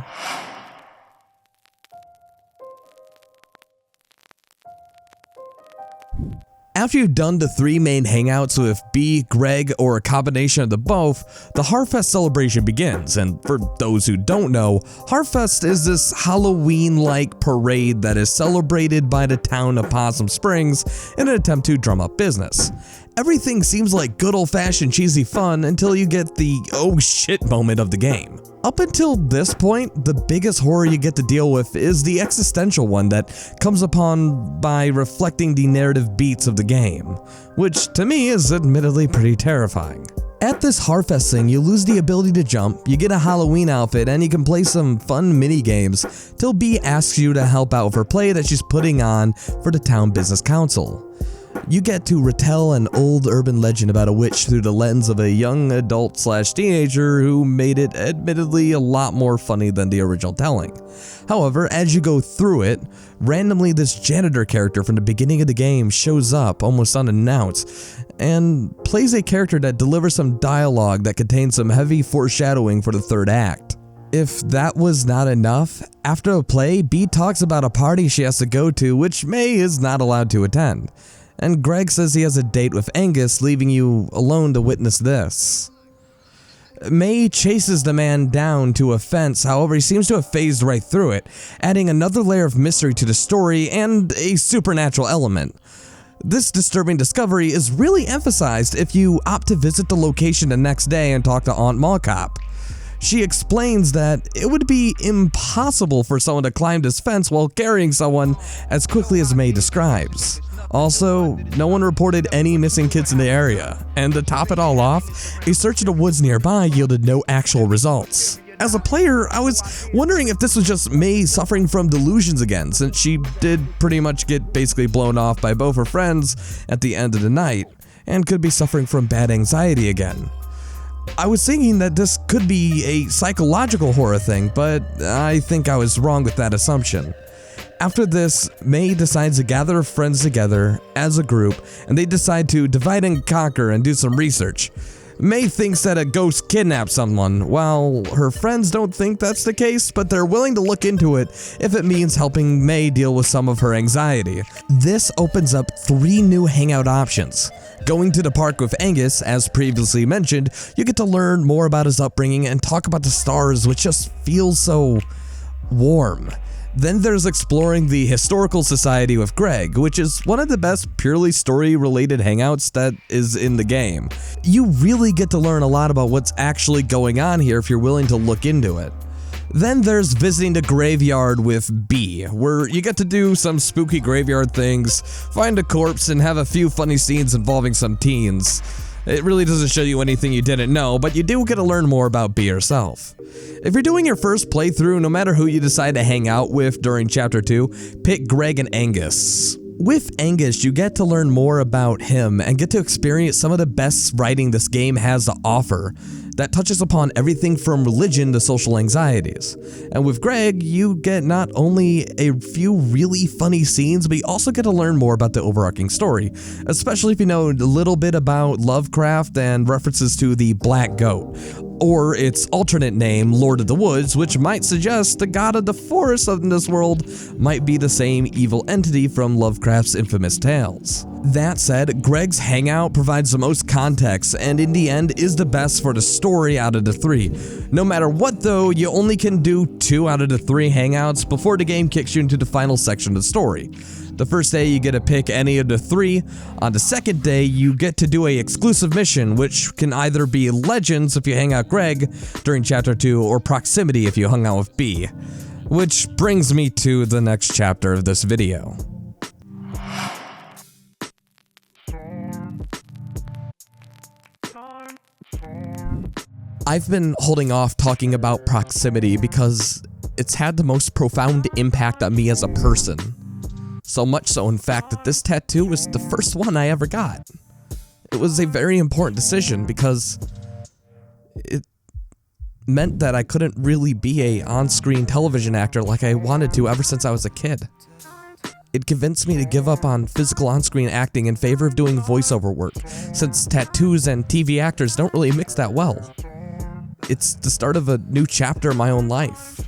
After you've done the 3 main hangouts with B, Greg, or a combination of the both, the Har Fest celebration begins, and for those who don't know, Har Fest is this Halloween-like parade that is celebrated by the town of Possum Springs in an attempt to drum up business. Everything seems like good old-fashioned cheesy fun until you get the oh shit moment of the game. Up until this point, the biggest horror you get to deal with is the existential one that comes upon by reflecting the narrative beats of the game, which to me is admittedly pretty terrifying. At this Har Fest thing, you lose the ability to jump, you get a Halloween outfit, and you can play some fun mini games till B asks you to help out with her play that she's putting on for the town business council. You get to retell an old urban legend about a witch through the lens of a young adult/teenager who made it admittedly a lot more funny than the original telling. However, as you go through it, randomly this janitor character from the beginning of the game shows up almost unannounced and plays a character that delivers some dialogue that contains some heavy foreshadowing for the third act. If that was not enough, after a play, B talks about a party she has to go to which May is not allowed to attend. And Greg says he has a date with Angus, leaving you alone to witness this. May chases the man down to a fence, however he seems to have phased right through it, adding another layer of mystery to the story and a supernatural element. This disturbing discovery is really emphasized if you opt to visit the location the next day and talk to Aunt Mall Cop. She explains that it would be impossible for someone to climb this fence while carrying someone as quickly as May describes. Also, no one reported any missing kids in the area, and to top it all off, a search of the woods nearby yielded no actual results. As a player, I was wondering if this was just May suffering from delusions again, since she did pretty much get basically blown off by both her friends at the end of the night, and could be suffering from bad anxiety again. I was thinking that this could be a psychological horror thing, but I think I was wrong with that assumption. After this, May decides to gather her friends together as a group, and they decide to divide and conquer and do some research. May thinks that a ghost kidnapped someone, while her friends don't think that's the case, but they're willing to look into it if it means helping May deal with some of her anxiety. This opens up 3 new hangout options. Going to the park with Angus, as previously mentioned, you get to learn more about his upbringing and talk about the stars, which just feels so warm. Then there's exploring the Historical Society with Greg, which is one of the best purely story-related hangouts that is in the game. You really get to learn a lot about what's actually going on here if you're willing to look into it. Then there's visiting the graveyard with B, where you get to do some spooky graveyard things, find a corpse, and have a few funny scenes involving some teens. It really doesn't show you anything you didn't know, but you do get to learn more about B herself. If you're doing your first playthrough, no matter who you decide to hang out with during Chapter 2, pick Greg and Angus. With Angus, you get to learn more about him and get to experience some of the best writing this game has to offer that touches upon everything from religion to social anxieties. And with Greg, you get not only a few really funny scenes, but you also get to learn more about the overarching story, especially if you know a little bit about Lovecraft and references to the Black Goat, or its alternate name, Lord of the Woods, which might suggest the god of the forest in this world might be the same evil entity from Lovecraft's infamous tales. That said, Greg's hangout provides the most context and in the end is the best for the story out of the 3. No matter what though, you only can do 2 out of the 3 hangouts before the game kicks you into the final section of the story. The first day you get to pick any of the 3. On the second day you get to do a exclusive mission, which can either be Legends if you hang out Greg during Chapter 2 or Proximity if you hung out with B. Which brings me to the next chapter of this video. I've been holding off talking about Proximity because it's had the most profound impact on me as a person. So much so, in fact, that this tattoo was the first one I ever got. It was a very important decision because it meant that I couldn't really be a on-screen television actor like I wanted to ever since I was a kid. It convinced me to give up on physical on-screen acting in favor of doing voiceover work, since tattoos and TV actors don't really mix that well. It's the start of a new chapter in my own life.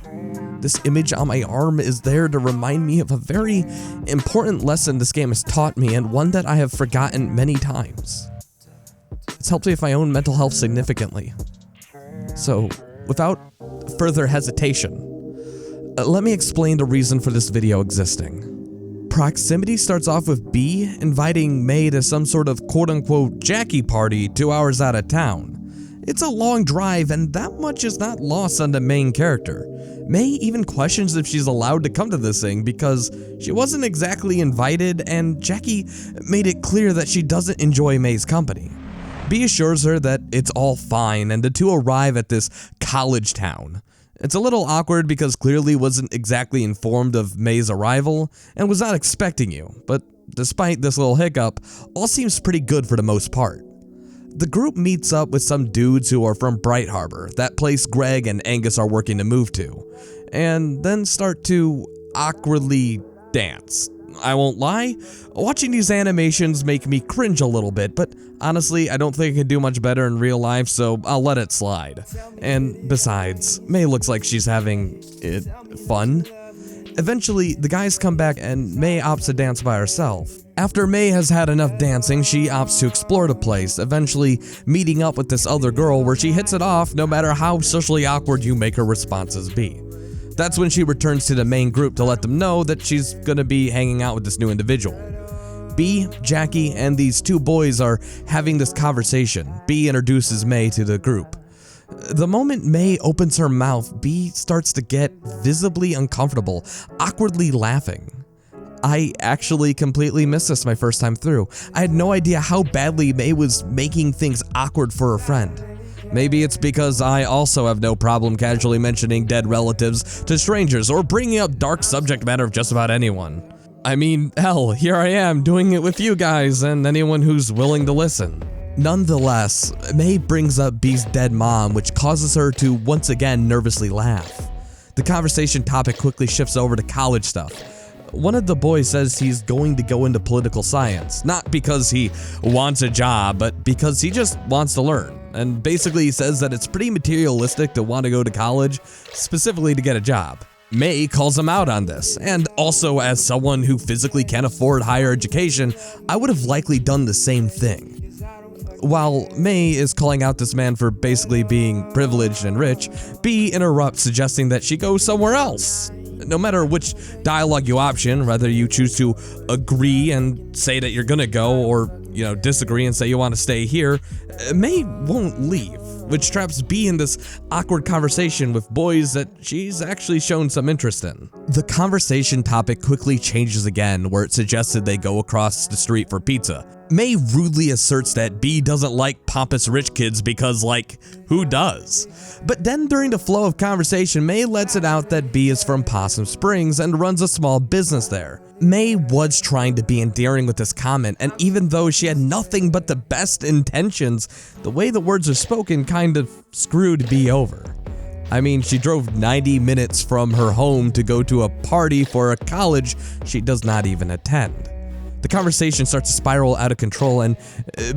This image on my arm is there to remind me of a very important lesson this game has taught me, and one that I have forgotten many times. It's helped me with my own mental health significantly. So, without further hesitation, let me explain the reason for this video existing. Proximity starts off with B inviting May to some sort of quote-unquote Jackie party 2 hours out of town. It's a long drive, and that much is not lost on the main character. May even questions if she's allowed to come to this thing because she wasn't exactly invited, and Jackie made it clear that she doesn't enjoy May's company. B assures her that it's all fine, and the two arrive at this college town. It's a little awkward because clearly wasn't exactly informed of May's arrival and was not expecting you, but despite this little hiccup, all seems pretty good for the most part. The group meets up with some dudes who are from Bright Harbor, that place Greg and Angus are working to move to, and then start to awkwardly dance. I won't lie, watching these animations make me cringe a little bit, but honestly, I don't think I can do much better in real life, so I'll let it slide. And besides, May looks like she's having it fun. Eventually, the guys come back and May opts to dance by herself. After May has had enough dancing, she opts to explore the place, eventually meeting up with this other girl where she hits it off no matter how socially awkward you make her responses be. That's when she returns to the main group to let them know that she's gonna be hanging out with this new individual. B, Jackie, and these two boys are having this conversation. B introduces May to the group. The moment May opens her mouth, B starts to get visibly uncomfortable, awkwardly laughing. I actually completely missed this my first time through. I had no idea how badly May was making things awkward for her friend. Maybe it's because I also have no problem casually mentioning dead relatives to strangers or bringing up dark subject matter of just about anyone. I mean, hell, here I am doing it with you guys and anyone who's willing to listen. Nonetheless, May brings up B's dead mom, which causes her to once again nervously laugh. The conversation topic quickly shifts over to college stuff. One of the boys says he's going to go into political science, not because he wants a job, but because he just wants to learn. And basically he says that it's pretty materialistic to want to go to college, specifically to get a job. May calls him out on this, and also as someone who physically can't afford higher education, I would have likely done the same thing. While May is calling out this man for basically being privileged and rich, B interrupts, suggesting that she go somewhere else. No matter which dialogue you option, whether you choose to agree and say that you're gonna go or, disagree and say you want to stay here, May won't leave, which traps B in this awkward conversation with boys that she's actually shown some interest in. The conversation topic quickly changes again, where it suggested they go across the street for pizza. May rudely asserts that B doesn't like pompous rich kids because, who does? But then during the flow of conversation, May lets it out that B is from Possum Springs and runs a small business there. May was trying to be endearing with this comment, and even though she had nothing but the best intentions, the way the words are spoken kind of screwed B over. I mean, she drove 90 minutes from her home to go to a party for a college she does not even attend. The conversation starts to spiral out of control, and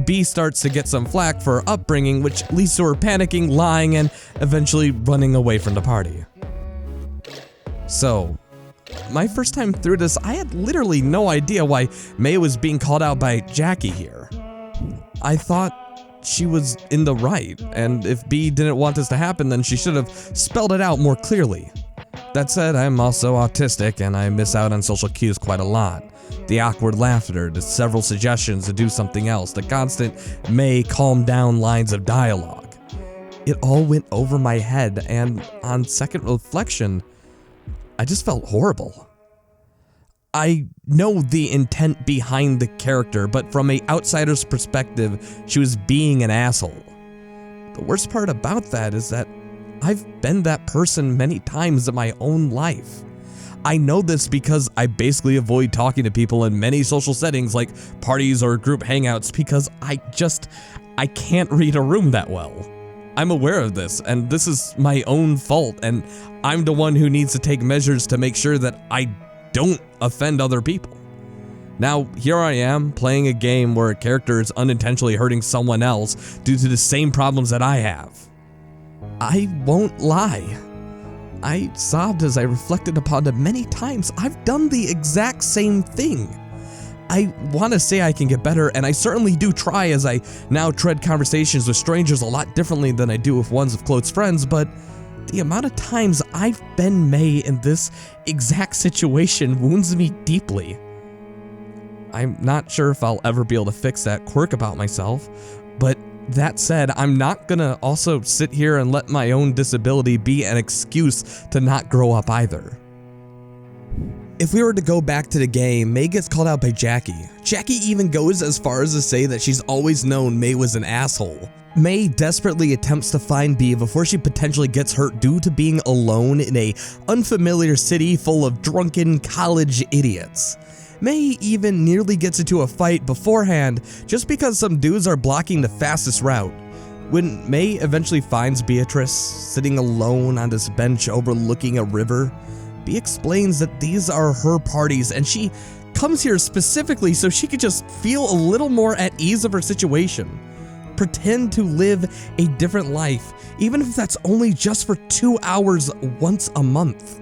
B starts to get some flack for her upbringing, which leads to her panicking, lying, and eventually running away from the party. So, my first time through this, I had literally no idea why May was being called out by Jackie here. I thought she was in the right, and if B didn't want this to happen, then she should have spelled it out more clearly. That said, I'm also autistic, and I miss out on social cues quite a lot. The awkward laughter, the several suggestions to do something else, the constant May calm down lines of dialogue. It all went over my head, and on second reflection, I just felt horrible. I know the intent behind the character, but from an outsider's perspective, she was being an asshole. The worst part about that is that I've been that person many times in my own life. I know this because I basically avoid talking to people in many social settings like parties or group hangouts because I can't read a room that well. I'm aware of this, and this is my own fault, and I'm the one who needs to take measures to make sure that I don't offend other people. Now, here I am, playing a game where a character is unintentionally hurting someone else due to the same problems that I have. I won't lie. I sobbed as I reflected upon the many times I've done the exact same thing. I want to say I can get better, and I certainly do try as I now tread conversations with strangers a lot differently than I do with ones of close friends, but the amount of times I've been May in this exact situation wounds me deeply. I'm not sure if I'll ever be able to fix that quirk about myself, but that said, I'm not gonna also sit here and let my own disability be an excuse to not grow up either. If we were to go back to the game, May gets called out by Jackie. Jackie even goes as far as to say that she's always known May was an asshole. May desperately attempts to find B before she potentially gets hurt due to being alone in a unfamiliar city full of drunken college idiots. May even nearly gets into a fight beforehand just because some dudes are blocking the fastest route. When May eventually finds Beatrice sitting alone on this bench overlooking a river, B explains that these are her parties and she comes here specifically so she could just feel a little more at ease of her situation. Pretend to live a different life, even if that's only just for 2 hours once a month.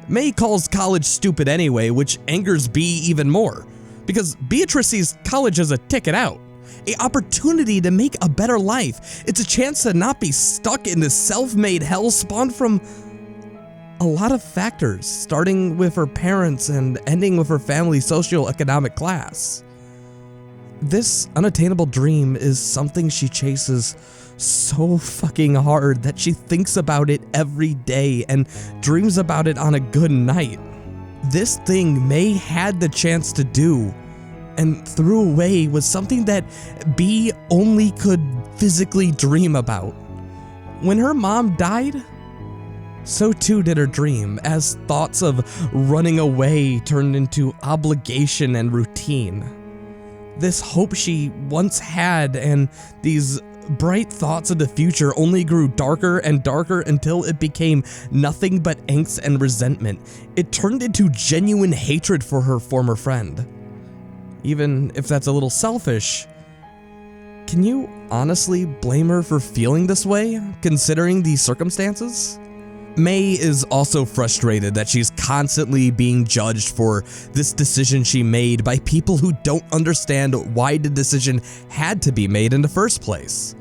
May calls college stupid anyway, which angers B even more, because Beatrice sees college as a ticket out, an opportunity to make a better life. It's a chance to not be stuck in this self-made hell spawned from a lot of factors, starting with her parents and ending with her family's socioeconomic class. This unattainable dream is something she chases so fucking hard that she thinks about it every day and dreams about it on a good night. This thing May had the chance to do and threw away was something that B only could physically dream about. When her mom died, so too did her dream, as thoughts of running away turned into obligation and routine. This hope she once had and these bright thoughts of the future only grew darker and darker until it became nothing but angst and resentment. It turned into genuine hatred for her former friend. Even if that's a little selfish, can you honestly blame her for feeling this way, considering these circumstances? May is also frustrated that she's constantly being judged for this decision she made by people who don't understand why the decision had to be made in the first place.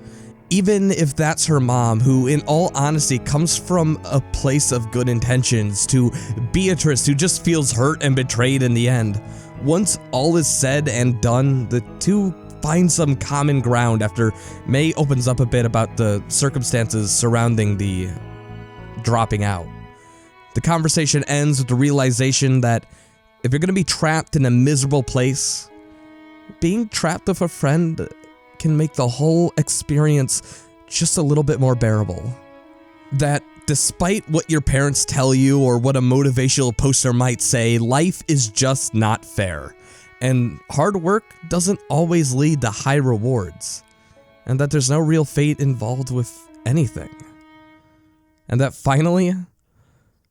Even if that's her mom, who in all honesty comes from a place of good intentions, to Beatrice, who just feels hurt and betrayed in the end. Once all is said and done, the two find some common ground after May opens up a bit about the circumstances surrounding the dropping out. The conversation ends with the realization that if you're going to be trapped in a miserable place, being trapped with a friend can make the whole experience just a little bit more bearable. That despite what your parents tell you or what a motivational poster might say, life is just not fair, and hard work doesn't always lead to high rewards, and that there's no real fate involved with anything. And that finally,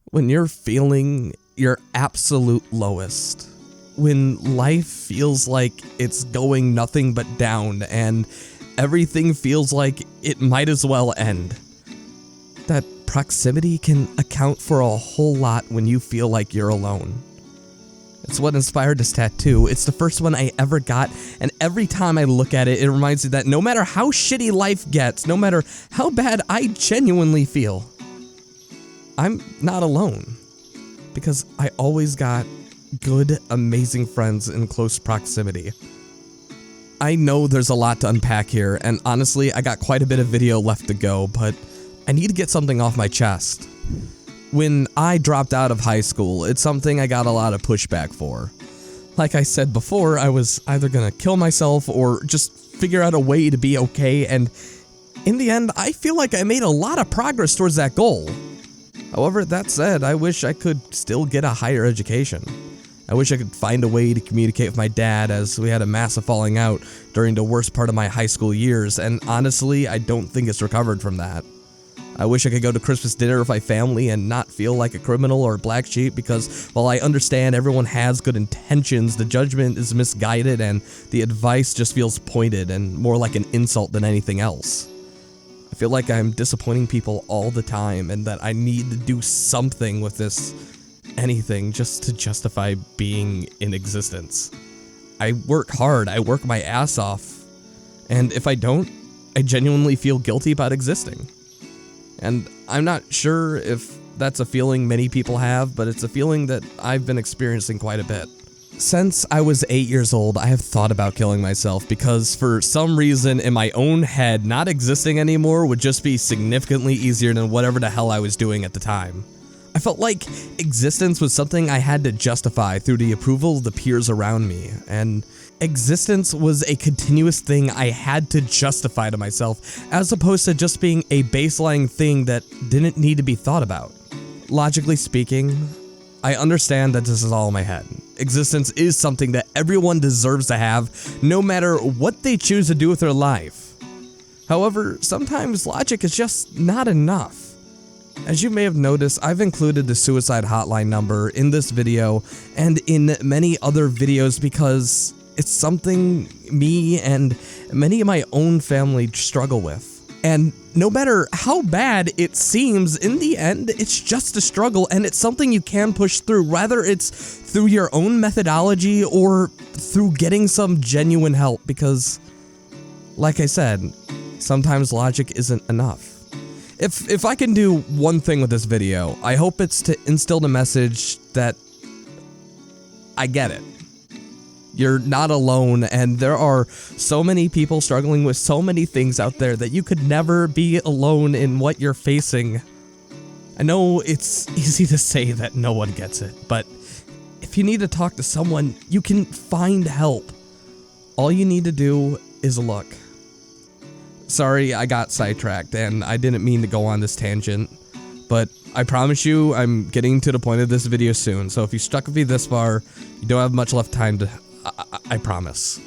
when you're feeling your absolute lowest, when life feels like it's going nothing but down and everything feels like it might as well end, that proximity can account for a whole lot when you feel like you're alone. It's what inspired this tattoo. It's the first one I ever got, and every time I look at it, it reminds me that no matter how shitty life gets, no matter how bad I genuinely feel, I'm not alone, because I always got good, amazing friends in close proximity. I know there's a lot to unpack here, and honestly, I got quite a bit of video left to go, but I need to get something off my chest. When I dropped out of high school, it's something I got a lot of pushback for. Like I said before, I was either gonna kill myself or just figure out a way to be okay, and in the end, I feel like I made a lot of progress towards that goal. However, that said, I wish I could still get a higher education. I wish I could find a way to communicate with my dad, as we had a massive falling out during the worst part of my high school years, and honestly, I don't think it's recovered from that. I wish I could go to Christmas dinner with my family and not feel like a criminal or a black sheep, because while I understand everyone has good intentions, the judgment is misguided and the advice just feels pointed and more like an insult than anything else. I feel like I'm disappointing people all the time and that I need to do something with this anything just to justify being in existence. I work hard, I work my ass off, and if I don't, I genuinely feel guilty about existing. And I'm not sure if that's a feeling many people have, but it's a feeling that I've been experiencing quite a bit. Since I was 8 years old, I have thought about killing myself because for some reason in my own head, not existing anymore would just be significantly easier than whatever the hell I was doing at the time. I felt like existence was something I had to justify through the approval of the peers around me, and existence was a continuous thing I had to justify to myself, as opposed to just being a baseline thing that didn't need to be thought about. Logically speaking, I understand that this is all in my head. Existence is something that everyone deserves to have, no matter what they choose to do with their life. However, sometimes logic is just not enough. As you may have noticed, I've included the suicide hotline number in this video and in many other videos because it's something me and many of my own family struggle with. And no matter how bad it seems, in the end, it's just a struggle and it's something you can push through, whether it's through your own methodology or through getting some genuine help, because, like I said, sometimes logic isn't enough. If I can do one thing with this video, I hope it's to instill the message that I get it. You're not alone, and there are so many people struggling with so many things out there that you could never be alone in what you're facing. I know it's easy to say that no one gets it, but if you need to talk to someone, you can find help. All you need to do is look. Sorry, I got sidetracked, and I didn't mean to go on this tangent, but I promise you I'm getting to the point of this video soon, so if you stuck with me this far, you don't have much left time to... I promise.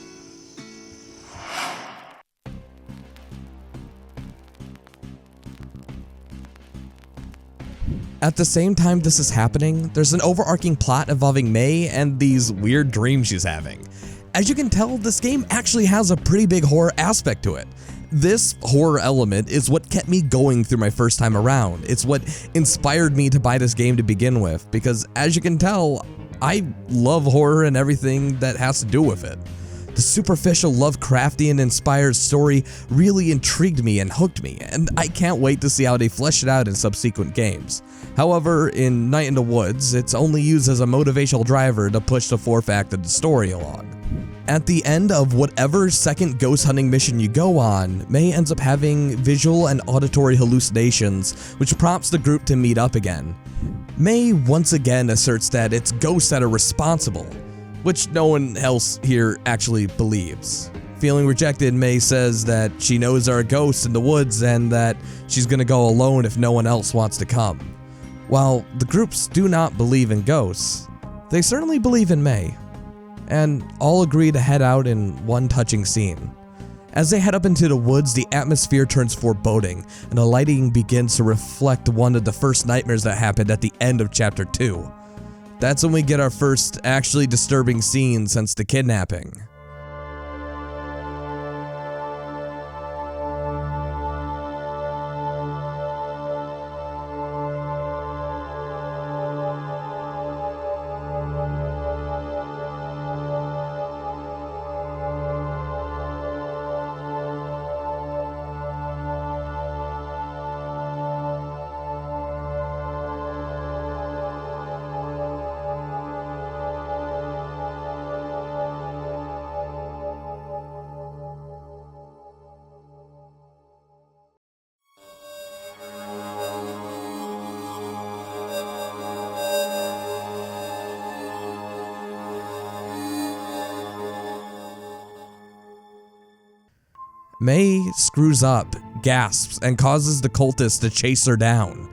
At the same time this is happening, there's an overarching plot involving May and these weird dreams she's having. As you can tell, this game actually has a pretty big horror aspect to it. This horror element is what kept me going through my first time around. It's what inspired me to buy this game to begin with, because as you can tell, I love horror and everything that has to do with it. The superficial Lovecraftian-inspired story really intrigued me and hooked me, and I can't wait to see how they flesh it out in subsequent games. However, in Night in the Woods, it's only used as a motivational driver to push the fourth act of the story along. At the end of whatever second ghost hunting mission you go on, May ends up having visual and auditory hallucinations, which prompts the group to meet up again. May once again asserts that it's ghosts that are responsible, which no one else here actually believes. Feeling rejected, May says that she knows there are ghosts in the woods and that she's gonna go alone if no one else wants to come. While the groups do not believe in ghosts, they certainly believe in May, and all agree to head out in one touching scene. As they head up into the woods, the atmosphere turns foreboding, and the lighting begins to reflect one of the first nightmares that happened at the end of Chapter 2. That's when we get our first actually disturbing scene since the kidnapping. May screws up, gasps, and causes the cultists to chase her down.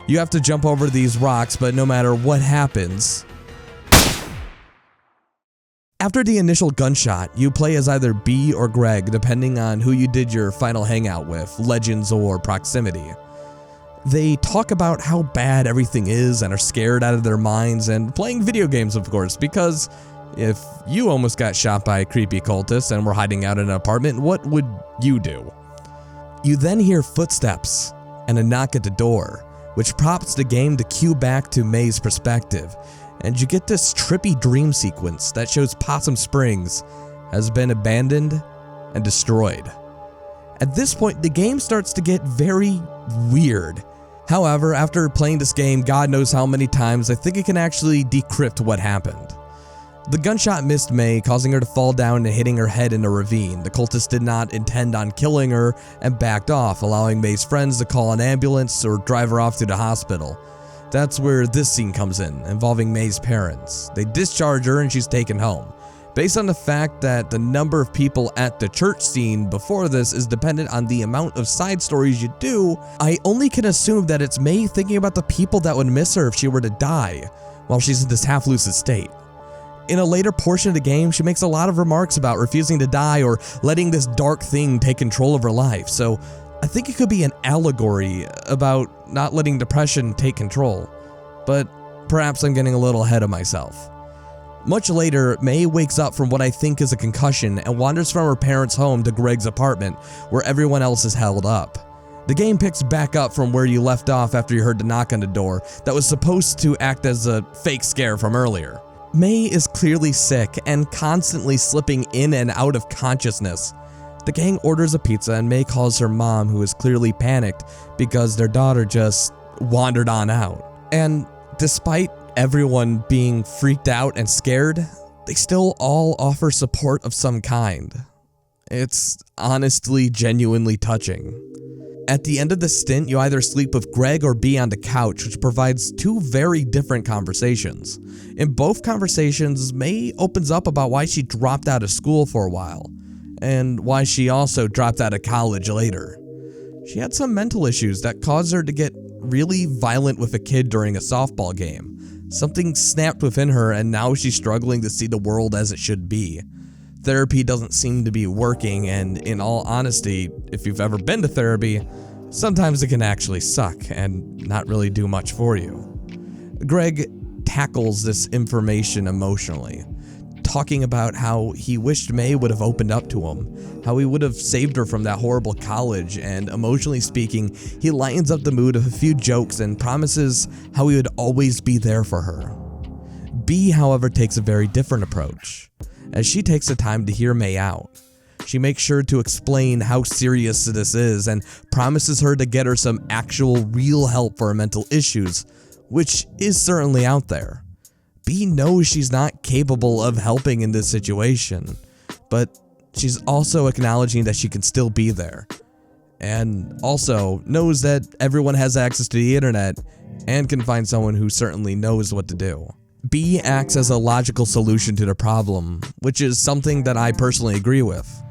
You have to jump over these rocks, but no matter what happens... After the initial gunshot, you play as either B or Greg, depending on who you did your final hangout with, Legends or Proximity. They talk about how bad everything is and are scared out of their minds and playing video games, of course, because if you almost got shot by a creepy cultist and were hiding out in an apartment, what would you do? You then hear footsteps and a knock at the door, which prompts the game to cue back to May's perspective, and you get this trippy dream sequence that shows Possum Springs has been abandoned and destroyed. At this point, the game starts to get very weird. However, after playing this game God knows how many times, I think it can actually decrypt what happened. The gunshot missed May, causing her to fall down and hitting her head in a ravine. The cultist did not intend on killing her and backed off, allowing May's friends to call an ambulance or drive her off to the hospital. That's where this scene comes in, involving May's parents. They discharge her and she's taken home. Based on the fact that the number of people at the church scene before this is dependent on the amount of side stories you do, I only can assume that it's May thinking about the people that would miss her if she were to die while she's in this half-lucid state. In a later portion of the game, she makes a lot of remarks about refusing to die or letting this dark thing take control of her life, so I think it could be an allegory about not letting depression take control, but perhaps I'm getting a little ahead of myself. Much later, May wakes up from what I think is a concussion and wanders from her parents' home to Greg's apartment, where everyone else is held up. The game picks back up from where you left off after you heard the knock on the door that was supposed to act as a fake scare from earlier. May is clearly sick and constantly slipping in and out of consciousness. The gang orders a pizza and May calls her mom, who is clearly panicked because their daughter just wandered on out. And despite everyone being freaked out and scared, they still all offer support of some kind. It's honestly genuinely touching. At the end of the stint, you either sleep with Greg or be on the couch, which provides two very different conversations. In both conversations, May opens up about why she dropped out of school for a while, and why she also dropped out of college later. She had some mental issues that caused her to get really violent with a kid during a softball game. Something snapped within her and now she's struggling to see the world as it should be. Therapy doesn't seem to be working, and in all honesty, if you've ever been to therapy, sometimes it can actually suck and not really do much for you. Greg tackles this information emotionally, talking about how he wished May would have opened up to him, how he would have saved her from that horrible college, and emotionally speaking, he lightens up the mood with a few jokes and promises how he would always be there for her. B, however, takes a very different approach, as she takes the time to hear May out. She makes sure to explain how serious this is and promises her to get her some actual real help for her mental issues, which is certainly out there. B knows she's not capable of helping in this situation, but she's also acknowledging that she can still be there, and also knows that everyone has access to the internet and can find someone who certainly knows what to do. B acts as a logical solution to the problem, which is something that I personally agree with.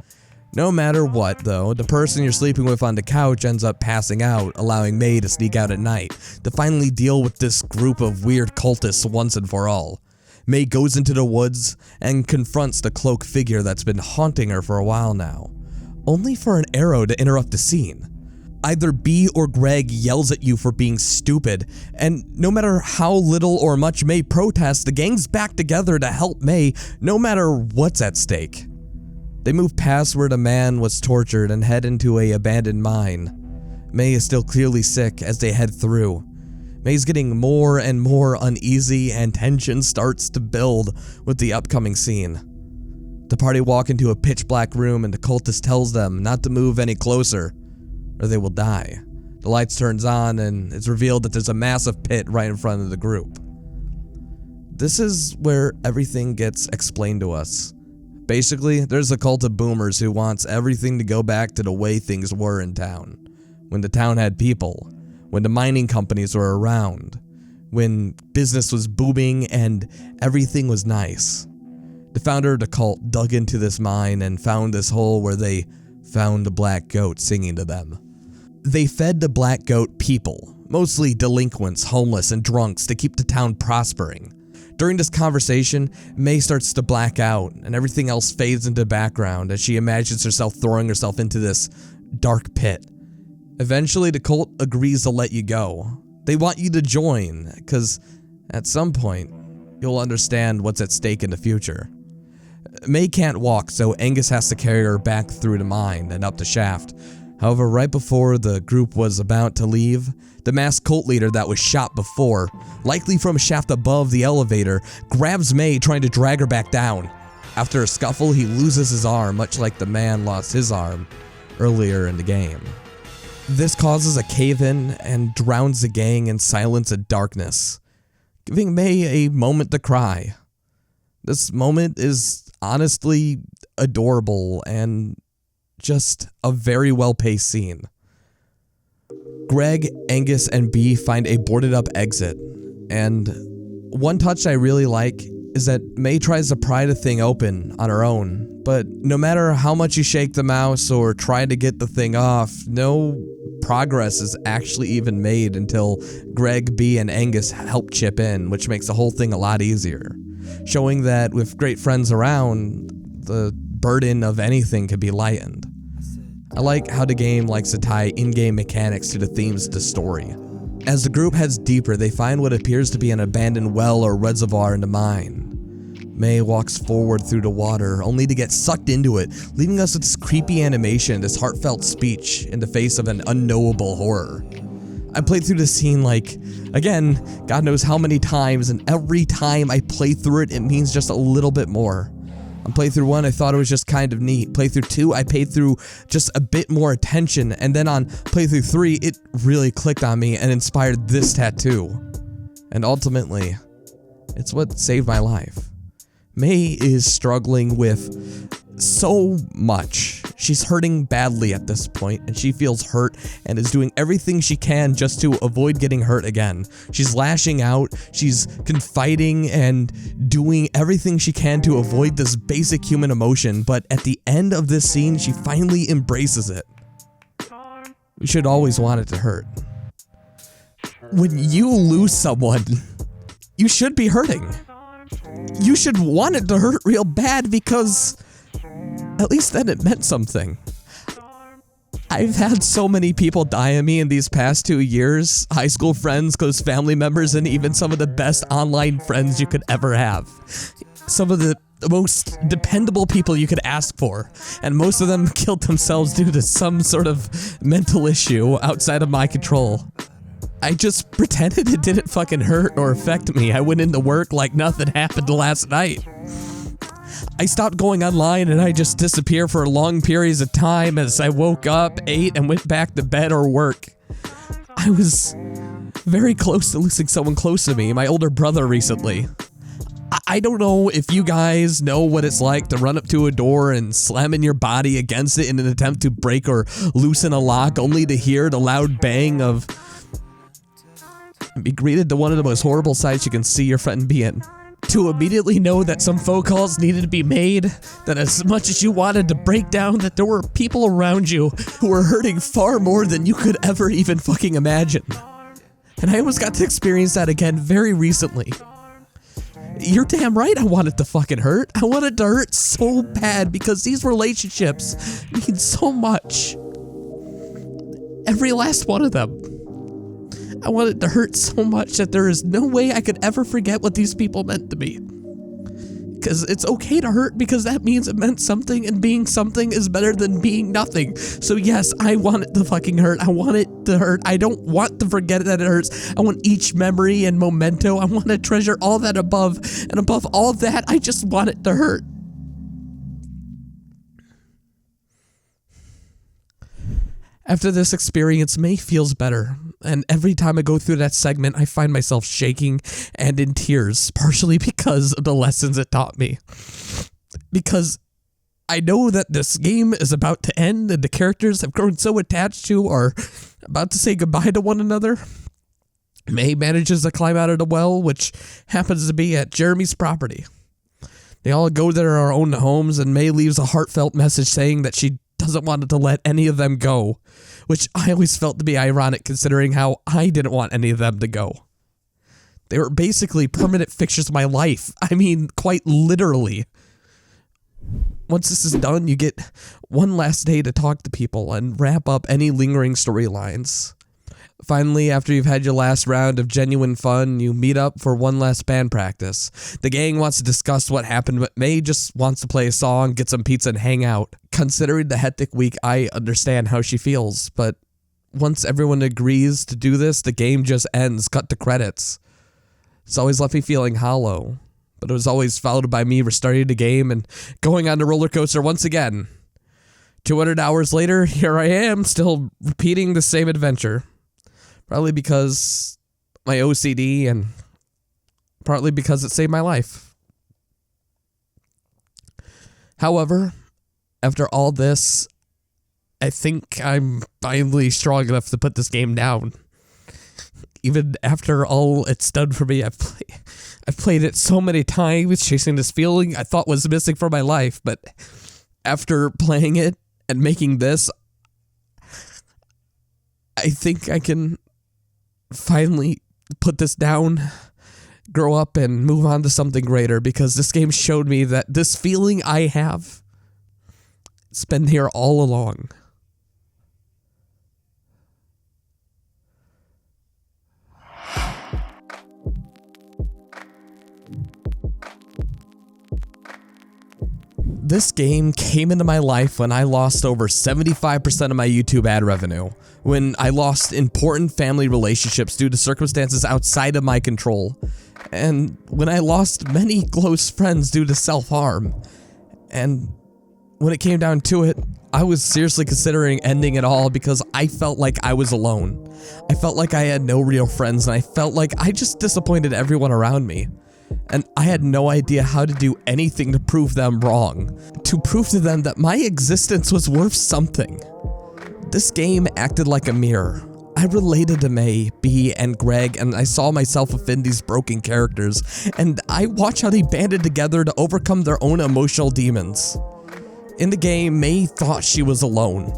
No matter what, though, the person you're sleeping with on the couch ends up passing out, allowing May to sneak out at night to finally deal with this group of weird cultists once and for all. May goes into the woods and confronts the cloaked figure that's been haunting her for a while now, only for an arrow to interrupt the scene. Either B or Greg yells at you for being stupid, and no matter how little or much May protests, the gang's back together to help May no matter what's at stake. They move past where the man was tortured and head into an abandoned mine. May is still clearly sick as they head through. May's getting more and more uneasy and tension starts to build with the upcoming scene. The party walk into a pitch black room and the cultist tells them not to move any closer or they will die. The lights turns on and it's revealed that there's a massive pit right in front of the group. This is where everything gets explained to us. Basically, there's a cult of boomers who wants everything to go back to the way things were in town. When the town had people, when the mining companies were around, when business was booming and everything was nice. The founder of the cult dug into this mine and found this hole where they found the black goat singing to them. They fed the black goat people, mostly delinquents, homeless, and drunks, to keep the town prospering. During this conversation, May starts to black out and everything else fades into the background as she imagines herself throwing herself into this dark pit. Eventually, the cult agrees to let you go. They want you to join, because at some point, you'll understand what's at stake in the future. May can't walk, so Angus has to carry her back through the mine and up the shaft. However, right before the group was about to leave, the masked cult leader that was shot before, likely from a shaft above the elevator, grabs May, trying to drag her back down. After a scuffle, he loses his arm, much like the man lost his arm earlier in the game. This causes a cave-in and drowns the gang in silence and darkness, giving May a moment to cry. This moment is honestly adorable and just a very well-paced scene. Greg, Angus, and B find a boarded-up exit, and one touch I really like is that May tries to pry the thing open on her own, but no matter how much you shake the mouse or try to get the thing off, no progress is actually even made until Greg, B, and Angus help chip in, which makes the whole thing a lot easier, showing that with great friends around, the burden of anything can be lightened. I like how the game likes to tie in-game mechanics to the themes of the story. As the group heads deeper, they find what appears to be an abandoned well or reservoir in the mine. May walks forward through the water, only to get sucked into it, leaving us with this creepy animation, this heartfelt speech in the face of an unknowable horror. I played through the scene like, again, God knows how many times, and every time I play through it, it means just a little bit more. On playthrough 1, I thought it was just kind of neat. Playthrough 2, I paid through just a bit more attention, and then on playthrough 3, it really clicked on me and inspired this tattoo. And ultimately, it's what saved my life. May is struggling with so much. She's hurting badly at this point, and she feels hurt and is doing everything she can just to avoid getting hurt again. She's lashing out, she's confiding and doing everything she can to avoid this basic human emotion, but at the end of this scene, she finally embraces it. We should always want it to hurt. When you lose someone, you should be hurting. You should want it to hurt real bad because at least then it meant something. I've had so many people die on me in these past 2 years. High school friends, close family members, and even some of the best online friends you could ever have. Some of the most dependable people you could ask for. And most of them killed themselves due to some sort of mental issue outside of my control. I just pretended it didn't fucking hurt or affect me. I went into work like nothing happened last night. I stopped going online and I just disappeared for long periods of time as I woke up, ate, and went back to bed or work. I was very close to losing someone close to me, my older brother, recently. I don't know if you guys know what it's like to run up to a door and slamming your body against it in an attempt to break or loosen a lock, only to hear the loud bang of be greeted to one of the most horrible sights you can see your friend be in. To immediately know that some phone calls needed to be made, that as much as you wanted to break down, that there were people around you who were hurting far more than you could ever even fucking imagine. And I almost got to experience that again very recently. You're damn right I want it to fucking hurt. I want it to hurt so bad because these relationships mean so much. Every last one of them. I want it to hurt so much that there is no way I could ever forget what these people meant to me. Because it's okay to hurt because that means it meant something, and being something is better than being nothing. So yes, I want it to fucking hurt. I want it to hurt. I don't want to forget that it hurts. I want each memory and memento. I want to treasure all that above, and above all that, I just want it to hurt. After this experience, May feels better, and every time I go through that segment, I find myself shaking and in tears, partially because of the lessons it taught me. Because I know that this game is about to end, and the characters I've grown so attached to are about to say goodbye to one another. May manages to climb out of the well, which happens to be at Jeremy's property. They all go to their own homes, and May leaves a heartfelt message saying that she doesn't want to let any of them go, which I always felt to be ironic considering how I didn't want any of them to go. They were basically permanent fixtures of my life. I mean, quite literally. once this is done, you get one last day to talk to people and wrap up any lingering storylines. Finally, after you've had your last round of genuine fun, you meet up for one last band practice. The gang wants to discuss what happened, but May just wants to play a song, get some pizza, and hang out. Considering the hectic week, I understand how she feels, but once everyone agrees to do this, the game just ends, cut to credits. It's always left me feeling hollow, but it was always followed by me restarting the game and going on the roller coaster once again. 200 hours later, here I am, still repeating the same adventure. Probably because my OCD and partly because it saved my life. However, after all this, I think I'm finally strong enough to put this game down. Even after all it's done for me, I've played it so many times, chasing this feeling I thought was missing from my life. But after playing it and making this, I think I can finally put this down, grow up, and move on to something greater, because this game showed me that this feeling I have, it's been here all along. This game came into my life when I lost over 75% of my YouTube ad revenue, when I lost important family relationships due to circumstances outside of my control, and when I lost many close friends due to self-harm. And when it came down to it, I was seriously considering ending it all because I felt like I was alone. I felt like I had no real friends, and I felt like I just disappointed everyone around me. And I had no idea how to do anything to prove them wrong, to prove to them that my existence was worth something. This game acted like a mirror. I related to May, B, and Greg, and I saw myself within these broken characters, and I watched how they banded together to overcome their own emotional demons. In the game, May thought she was alone,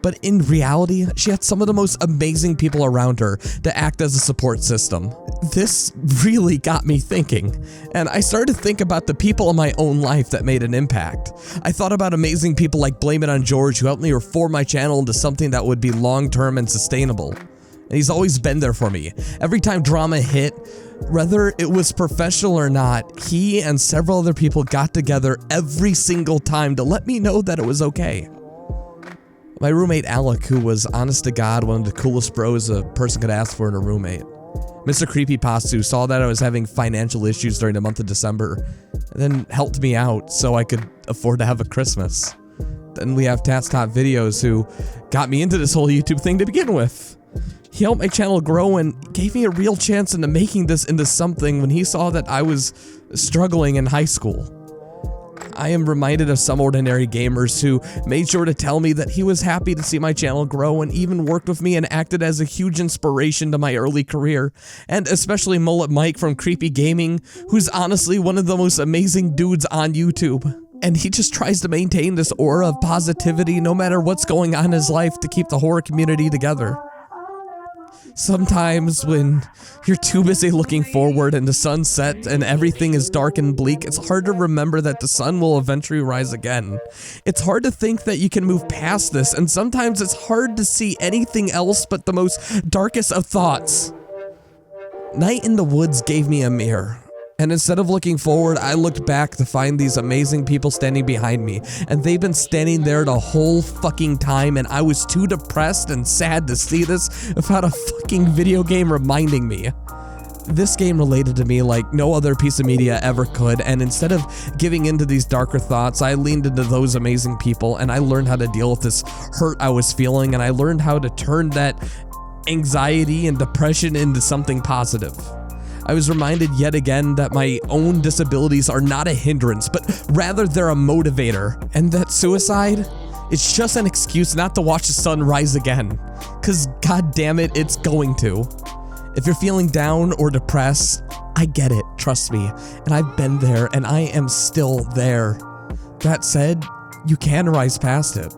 but in reality, she had some of the most amazing people around her to act as a support system. This really got me thinking, and I started to think about the people in my own life that made an impact. I thought about amazing people like Blame It on George, who helped me reform my channel into something that would be long-term and sustainable. And he's always been there for me. Every time drama hit, whether it was professional or not, he and several other people got together every single time to let me know that it was okay. My roommate Alec, who was honest to God one of the coolest bros a person could ask for in a roommate. Mr. Creepypasta, who saw that I was having financial issues during the month of December, and then helped me out so I could afford to have a Christmas. Then we have Tats Top Videos, who got me into this whole YouTube thing to begin with. He helped my channel grow and gave me a real chance into making this into something when he saw that I was struggling in high school. I am reminded of some ordinary gamers who made sure to tell me that he was happy to see my channel grow and even worked with me and acted as a huge inspiration to my early career. And especially Mullet Mike from Creepy Gaming, who's honestly one of the most amazing dudes on YouTube. And he just tries to maintain this aura of positivity no matter what's going on in his life to keep the horror community together. Sometimes when you're too busy looking forward and the sun sets and everything is dark and bleak, it's hard to remember that the sun will eventually rise again. It's hard to think that you can move past this, and sometimes it's hard to see anything else but the most darkest of thoughts. Night in the Woods gave me a mirror. And instead of looking forward, I looked back to find these amazing people standing behind me. And they've been standing there the whole fucking time, and I was too depressed and sad to see this without a fucking video game reminding me. This game related to me like no other piece of media ever could, and instead of giving into these darker thoughts, I leaned into those amazing people, and I learned how to deal with this hurt I was feeling, and I learned how to turn that anxiety and depression into something positive. I was reminded yet again that my own disabilities are not a hindrance, but rather they're a motivator, and that suicide is just an excuse not to watch the sun rise again, cause god damn it, it's going to. If you're feeling down or depressed, I get it, trust me, and I've been there and I am still there. That said, you can rise past it.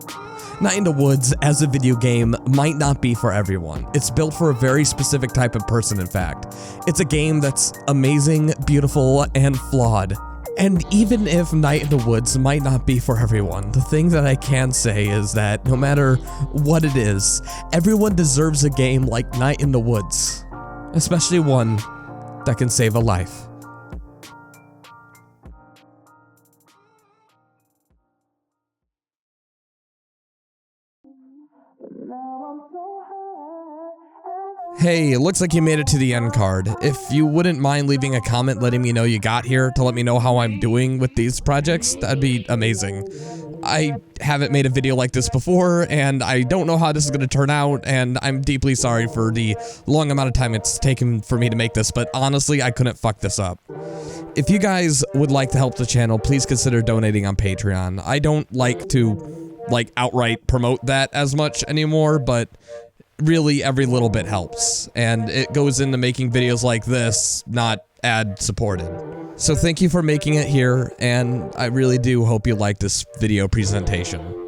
Night in the Woods as a video game might not be for everyone. It's built for a very specific type of person, in fact. It's a game that's amazing, beautiful, and flawed. And even if Night in the Woods might not be for everyone, the thing that I can say is that no matter what it is, everyone deserves a game like Night in the Woods, especially one that can save a life. Hey, it looks like you made it to the end card. If you wouldn't mind leaving a comment letting me know you got here to let me know how I'm doing with these projects, that'd be amazing. I haven't made a video like this before, and I don't know how this is going to turn out, and I'm deeply sorry for the long amount of time it's taken for me to make this, but honestly, I couldn't fuck this up. If you guys would like to help the channel, please consider donating on Patreon. I don't like to, outright promote that as much anymore, but really every little bit helps, and it goes into making videos like this, not ad supported. So thank you for making it here, and I really do hope you like this video presentation.